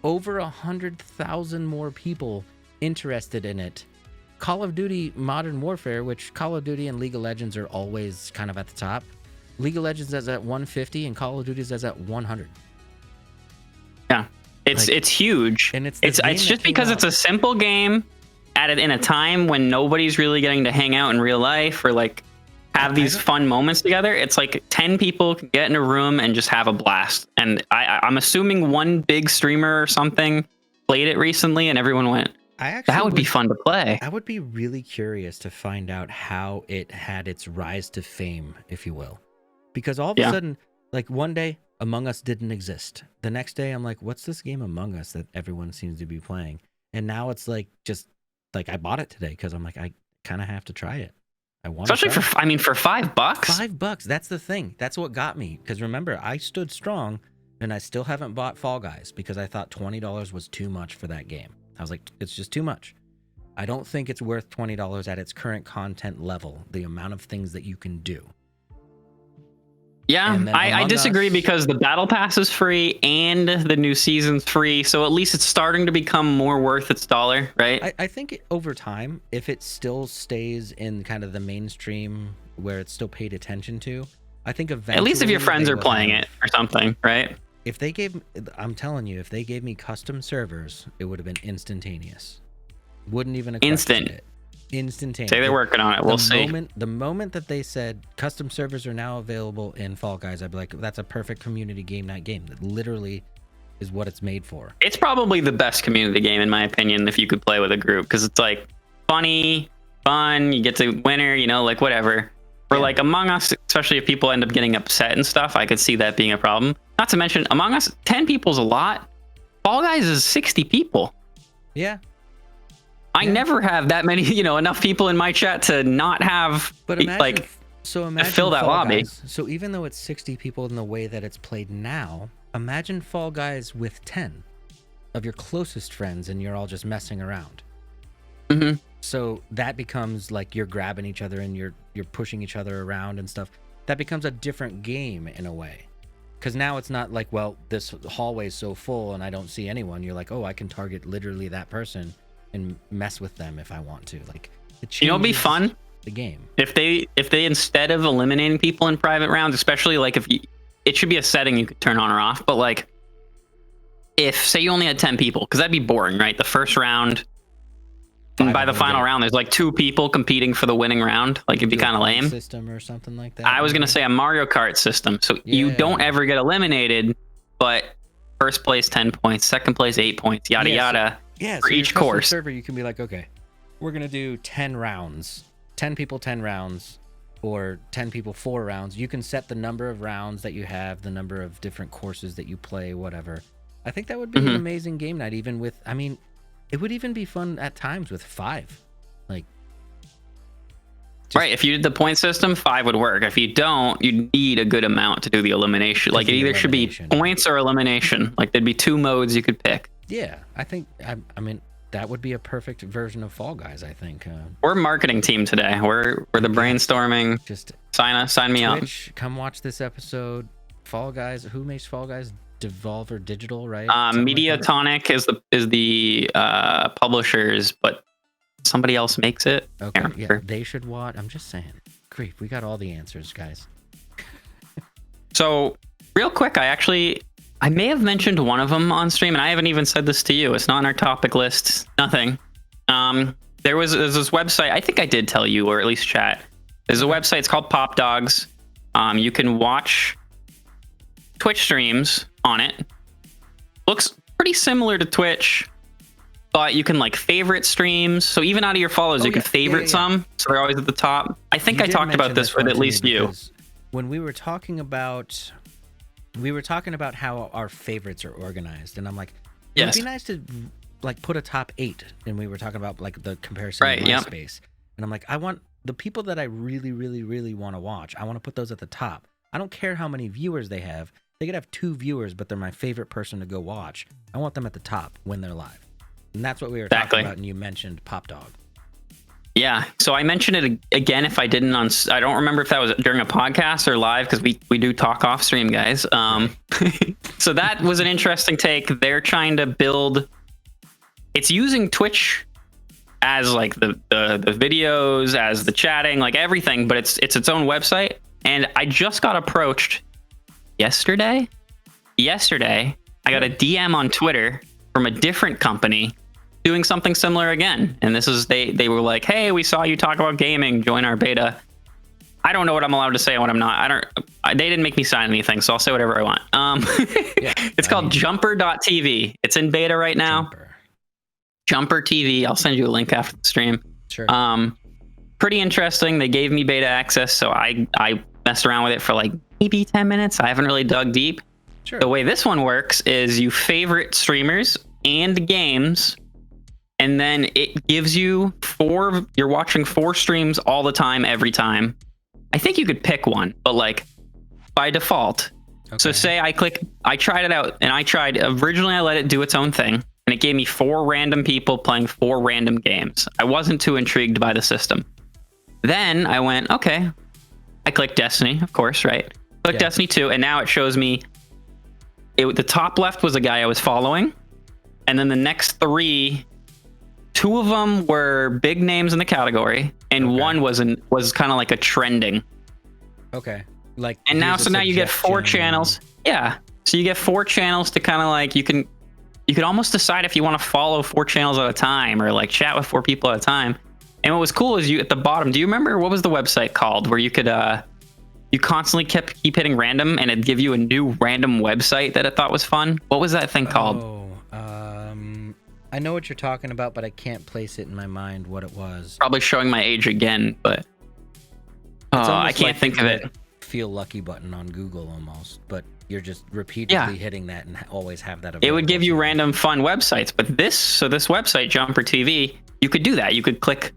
Speaker 1: over 100,000 more people interested in it. Call of Duty Modern Warfare, which Call of Duty and League of Legends are always kind of at the top. League of Legends is at 150 and Call of Duty is at 100.
Speaker 2: Yeah, it's huge, and it's just because it's a simple game added in a time when nobody's really getting to hang out in real life or like have these fun moments together. It's like 10 people can get in a room and just have a blast. And I'm assuming one big streamer or something played it recently, and everyone went, that would be fun to play.
Speaker 1: I would be really curious to find out how it had its rise to fame, if you will. Because all of a sudden, like one day, Among Us didn't exist. The next day, I'm like, what's this game Among Us that everyone seems to be playing? And now it's like, just like I bought it today because I'm like, I kind of have to try it. I want
Speaker 2: Especially for $5.
Speaker 1: $5. That's the thing. That's what got me. Because remember, I stood strong and I still haven't bought Fall Guys because I thought $20 was too much for that game. I was like, it's just too much. I don't think it's worth $20 at its current content level, the amount of things that you can do.
Speaker 2: Yeah, I disagree because the Battle Pass is free and the new season's free. So at least it's starting to become more worth its dollar, right?
Speaker 1: I think over time, if it still stays in kind of the mainstream where it's still paid attention to, I think eventually...
Speaker 2: At least if your friends are playing it or something, right?
Speaker 1: If they gave... I'm telling you, if they gave me custom servers, it would have been instantaneous. Wouldn't even have questioned it. Instantaneous.
Speaker 2: Say they're working on it. We'll see.
Speaker 1: The moment that they said custom servers are now available in Fall Guys, I'd be like, that's a perfect community game night game. That literally is what it's made for. It's
Speaker 2: probably the best community game, in my opinion, if you could play with a group, because it's like funny, fun, you get to winner, you know, like whatever. For like Among Us, especially if people end up getting upset and stuff, I could see that being a problem. Not to mention, Among Us, 10 people's a lot. Fall Guys is 60 people.
Speaker 1: Yeah.
Speaker 2: I never have that many, you know, enough people in my chat to not have,
Speaker 1: imagine
Speaker 2: fill that lobby.
Speaker 1: Guys. So even though it's 60 people in the way that it's played now, imagine Fall Guys with 10 of your closest friends and you're all just messing around.
Speaker 2: Mm-hmm.
Speaker 1: So that becomes like you're grabbing each other and you're pushing each other around and stuff. That becomes a different game in a way. Because now it's not like, well, this hallway is so full and I don't see anyone. You're like, oh, I can target literally that person and mess with them if I want to. Like,
Speaker 2: you know, it'd be fun.
Speaker 1: The game.
Speaker 2: If they instead of eliminating people in private rounds, especially like it should be a setting you could turn on or off. But like, if say you only had 10 people, because that'd be boring, right? The first round, and by the final round, there's like 2 people competing for the winning round. Like it'd be kind of lame.
Speaker 1: System or something like that.
Speaker 2: I was gonna say a Mario Kart system, so you don't ever get eliminated, but first place 10 points, second place 8 points, yada yada.
Speaker 1: Yeah,
Speaker 2: for each course.
Speaker 1: Server, you can be like, okay, we're gonna do 10 rounds, 10 people 10 rounds, or 10 people 4 rounds. You can set the number of rounds that you have, the number of different courses that you play, whatever. I think that would be an amazing game night. Even with, I mean, it would even be fun at times with 5. Like,
Speaker 2: right? If you did the point system, 5 would work. If you don't, you need a good amount to do the elimination. Like it either should be points or elimination. Like there'd be 2 modes you could pick.
Speaker 1: Yeah, I think, I mean, that would be a perfect version of Fall Guys, I think.
Speaker 2: We're a marketing team today. We're the brainstorming. Just sign me up.
Speaker 1: Come watch this episode. Fall Guys. Who makes Fall Guys? Devolver Digital, right?
Speaker 2: Mediatonic is the publishers, but somebody else makes it.
Speaker 1: Okay, yeah, they should watch. I'm just saying. Grief, we got all the answers, guys.
Speaker 2: So, real quick, I may have mentioned one of them on stream, and I haven't even said this to you. It's not on our topic list. Nothing. There's this website. I think I did tell you, or at least chat. There's a website. It's called Pop Dogs. You can watch Twitch streams on it. Looks pretty similar to Twitch, but you can like favorite streams. So even out of your follows, you can favorite some. So they're always at the top. I think I talked about this with at least you.
Speaker 1: When we were talking about how our favorites are organized, and I'm like, it would be nice to like put a top 8, and we were talking about like the comparison
Speaker 2: Right,
Speaker 1: to
Speaker 2: yep.
Speaker 1: MySpace. And I'm like, I want the people that I really, really, really want to watch. I want to put those at the top. I don't care how many viewers they have. They could have 2 viewers, but they're my favorite person to go watch. I want them at the top when they're live. And that's what we were talking about, and you mentioned Pop Dog.
Speaker 2: Yeah, so I mentioned it again if I didn't I don't remember if that was during a podcast or live, because we do talk off stream, guys. So that was an interesting take. They're trying to build, it's using Twitch as like the videos, as the chatting, like everything, but it's its own website. And I just got approached yesterday. I got a DM on Twitter from a different company doing something similar again. And this is, they were like, hey, we saw you talk about gaming, join our beta. I don't know what I'm allowed to say and what I'm not. They didn't make me sign anything, so I'll say whatever I want. It's called Jumper.tv. It's in beta right now. Jumper TV. I'll send you a link after the stream.
Speaker 1: Sure.
Speaker 2: Pretty interesting. They gave me beta access, so I messed around with it for like maybe 10 minutes. I haven't really dug deep.
Speaker 1: Sure.
Speaker 2: The way this one works is you favorite streamers and games, and then it gives you you're watching 4 streams all the time, every time. I think you could pick one, but like by default. Okay. So say I tried it out, and originally I let it do its own thing, and it gave me 4 random people playing 4 random games. I wasn't too intrigued by the system. Then I went, okay. I clicked Destiny, of course, right? Click Destiny 2, and now it shows me, the top left was a guy I was following, and then the next 3, 2 of them were big names in the category, and one was kind of like a trending.
Speaker 1: Okay. Like,
Speaker 2: and now you get 4 channels. Yeah. So you get 4 channels to kind of like, you can almost decide if you want to follow 4 channels at a time, or like chat with 4 people at a time. And what was cool is at the bottom, do you remember what was the website called where you could you constantly keep hitting random, and it'd give you a new random website that it thought was fun? What was that thing called?
Speaker 1: I know what you're talking about, but I can't place it in my mind what it was.
Speaker 2: Probably showing my age again, but I can't think of it.
Speaker 1: Feel lucky button on Google almost, but you're just repeatedly hitting that and always have that available.
Speaker 2: It would give you random fun websites, but this website, Jumper TV, you could do that. You could click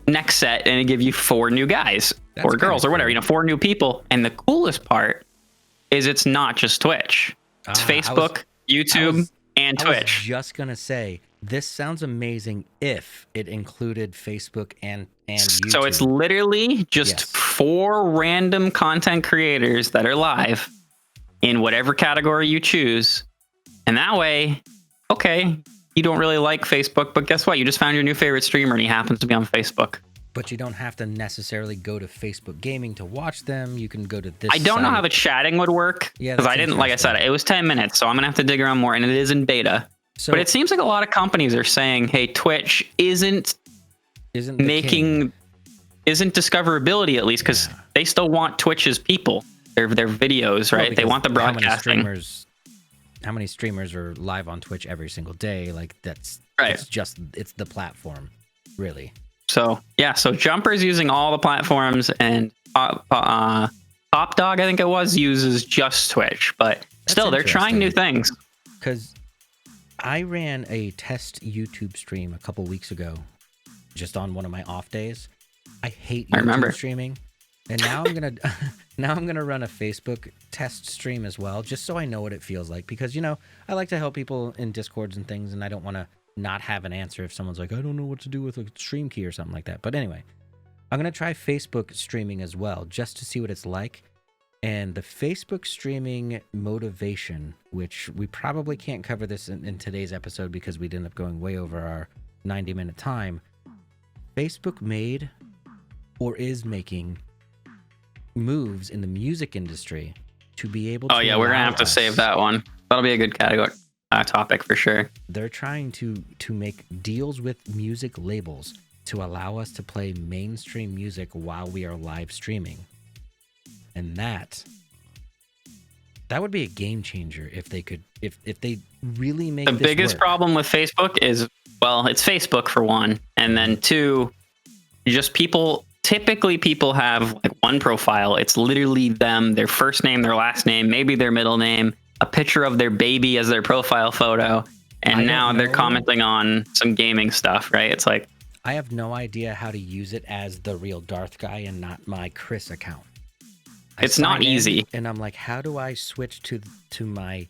Speaker 2: next set and it give you 4 new guys or girls or whatever, 4 new people. And the coolest part is it's not just Twitch. It's Facebook, YouTube, and Twitch.
Speaker 1: I was just gonna say, this sounds amazing if it included Facebook and YouTube.
Speaker 2: So it's literally just 4 random content creators that are live in whatever category you choose. And that way, okay, you don't really like Facebook, but guess what? You just found your new favorite streamer and he happens to be on Facebook.
Speaker 1: But you don't have to necessarily go to Facebook Gaming to watch them. You can go to this
Speaker 2: I don't know how the chatting would work. Yeah, because I didn't, like I said, it was 10 minutes, so I'm going to have to dig around more, and it is in beta. So, but it seems like a lot of companies are saying, hey, Twitch isn't discoverability, at least, because they still want Twitch's people, their videos, right? Well, they want the broadcasting.
Speaker 1: How many streamers are live on Twitch every single day? Like, that's
Speaker 2: right.
Speaker 1: It's the platform, really.
Speaker 2: So Jumper's using all the platforms, and Pop Dog, I think it was, uses just Twitch, but still, they're trying new things.
Speaker 1: Because I ran a test YouTube stream a couple weeks ago, just on one of my off days. I hate YouTube streaming, and now I'm gonna run a Facebook test stream as well, just so I know what it feels like. Because I like to help people in Discords and things, and I don't want to not have an answer if someone's like, I don't know what to do with a stream key or something like that. But anyway, I'm gonna try Facebook streaming as well, just to see what it's like. And the Facebook streaming motivation, which we probably can't cover this in today's episode because we'd end up going way over our 90-minute time. Facebook made or is making moves in the music industry to be able to...
Speaker 2: Oh, yeah, we're going to have to save that one. That'll be a good category topic for sure.
Speaker 1: They're trying to make deals with music labels to allow us to play mainstream music while we are live streaming. And that would be a game changer if they could, if they really make
Speaker 2: the biggest problem with Facebook is, well, it's Facebook for one, and then 2, typically people have like one profile. It's literally them, their first name, their last name, maybe their middle name, a picture of their baby as their profile photo, and now they're commenting on some gaming stuff, right? It's like,
Speaker 1: I have no idea how to use it as the real Darth guy and not my Chris account.
Speaker 2: It's not easy.
Speaker 1: And I'm like, how do I switch to my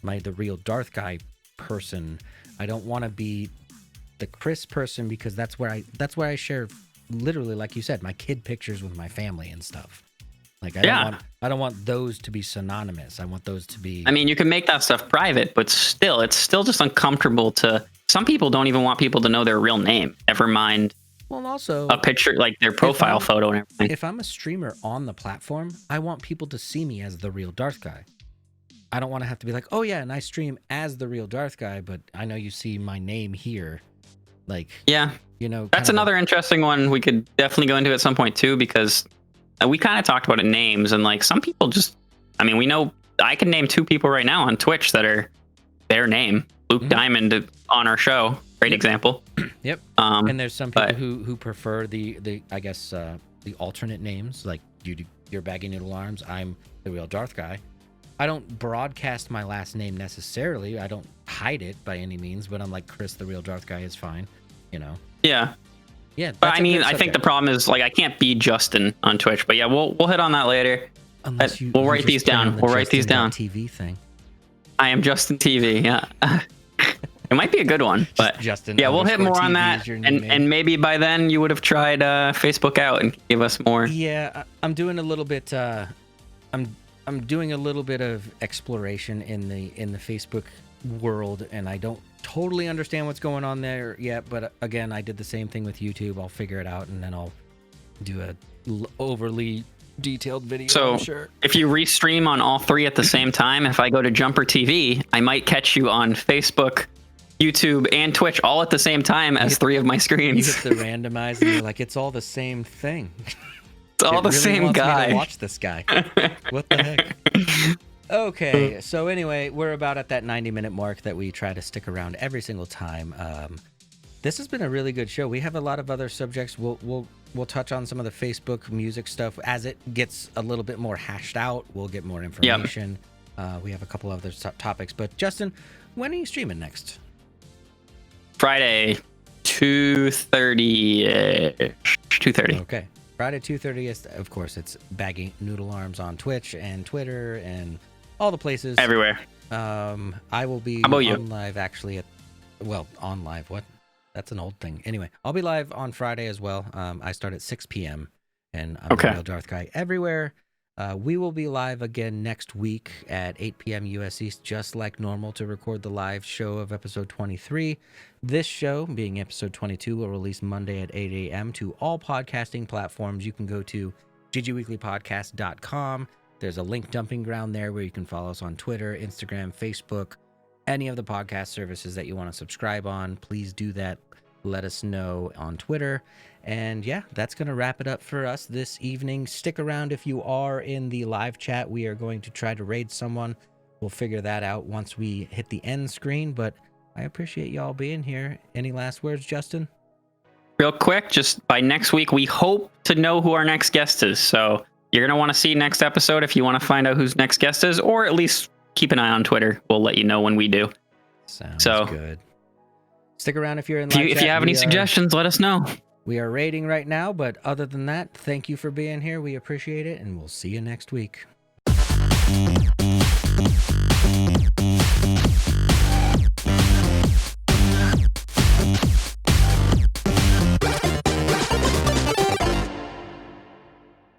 Speaker 1: the real Darth guy person? I don't want to be the Chris person because that's where I share, literally, like you said, my kid pictures with my family and stuff. Like I don't want those to be synonymous. I want those to be.
Speaker 2: I mean, you can make that stuff private, but still, it's still just uncomfortable to. Some people don't even want people to know their real name. Never mind.
Speaker 1: Well, also
Speaker 2: a picture, like their profile photo and everything.
Speaker 1: If I'm a streamer on the platform, I want people to see me as the real Darth guy. I don't want to have to be like, oh yeah, and I stream as the real Darth guy, but I know you see my name here. Like,
Speaker 2: yeah,
Speaker 1: you know,
Speaker 2: that's another interesting one we could definitely go into at some point too, because we kind of talked about it, names, and like some people just, I mean, we know I can name 2 people right now on Twitch that are their name. Luke Diamond on our show, great example.
Speaker 1: Yep. And there's some people who prefer the I guess the alternate names, like you're Baggy Noodle Arms, I'm the real Darth guy. I don't broadcast my last name necessarily. I don't hide it by any means, but I'm like, Chris the real Darth guy is fine, you know.
Speaker 2: Yeah.
Speaker 1: Yeah.
Speaker 2: But I mean, I think the problem is like I can't be Justin on Twitch, but yeah, we'll hit on that later.
Speaker 1: Unless
Speaker 2: we'll write these down. We'll write these down.
Speaker 1: TV thing.
Speaker 2: I am Justin TV. Yeah. It might be a good one, but
Speaker 1: Justin.
Speaker 2: Yeah, we'll hit more on that, and maybe by then you would have tried Facebook out and give us more.
Speaker 1: Yeah, I'm doing a little bit. I'm doing a little bit of exploration in the Facebook world, and I don't totally understand what's going on there yet. But again, I did the same thing with YouTube. I'll figure it out, and then I'll do a overly detailed video.
Speaker 2: So
Speaker 1: I'm sure.
Speaker 2: If you restream on all 3 at the same time, if I go to Jumper TV, I might catch you on Facebook, YouTube, and Twitch all at the same time as 3 of my screens.
Speaker 1: You hit the randomize, and you're like, it's all the same thing.
Speaker 2: It's all the same guy.
Speaker 1: Me to watch this guy. What the heck? Okay, so anyway, we're about at that 90-minute mark that we try to stick around every single time. This has been a really good show. We have a lot of other subjects. We'll touch on some of the Facebook music stuff as it gets a little bit more hashed out. We'll get more information. Yep. We have a couple other topics, but Justin, when are you streaming next?
Speaker 2: Friday, 2:30. 2:30.
Speaker 1: Okay. Friday 2:30 is, of course, it's Baggy Noodle Arms on Twitch and Twitter and all the places.
Speaker 2: Everywhere.
Speaker 1: I will be on live actually on live. What? That's an old thing. Anyway, I'll be live on Friday as well. I start at 6 p.m. and I'm the real Darth guy everywhere. We will be live again next week at 8 p.m. US East, just like normal, to record the live show of episode 23. This show, being episode 22, will release Monday at 8 a.m. to all podcasting platforms. You can go to ggweeklypodcast.com. There's a link dumping ground there where you can follow us on Twitter, Instagram, Facebook, any of the podcast services that you want to subscribe on. Please do that. Let us know on Twitter. And yeah, that's going to wrap it up for us this evening. Stick around if you are in the live chat. We are going to try to raid someone. We'll figure that out once we hit the end screen, but I appreciate y'all being here. Any last words, Justin?
Speaker 2: Real quick, just by next week, we hope to know who our next guest is. So you're going to want to see next episode if you want to find out whose next guest is, or at least keep an eye on Twitter. We'll let you know when we do.
Speaker 1: Sounds good. Stick around if you're in live chat.
Speaker 2: If you have any suggestions, let us know.
Speaker 1: We are raiding right now, but other than that, thank you for being here. We appreciate it, and we'll see you next week.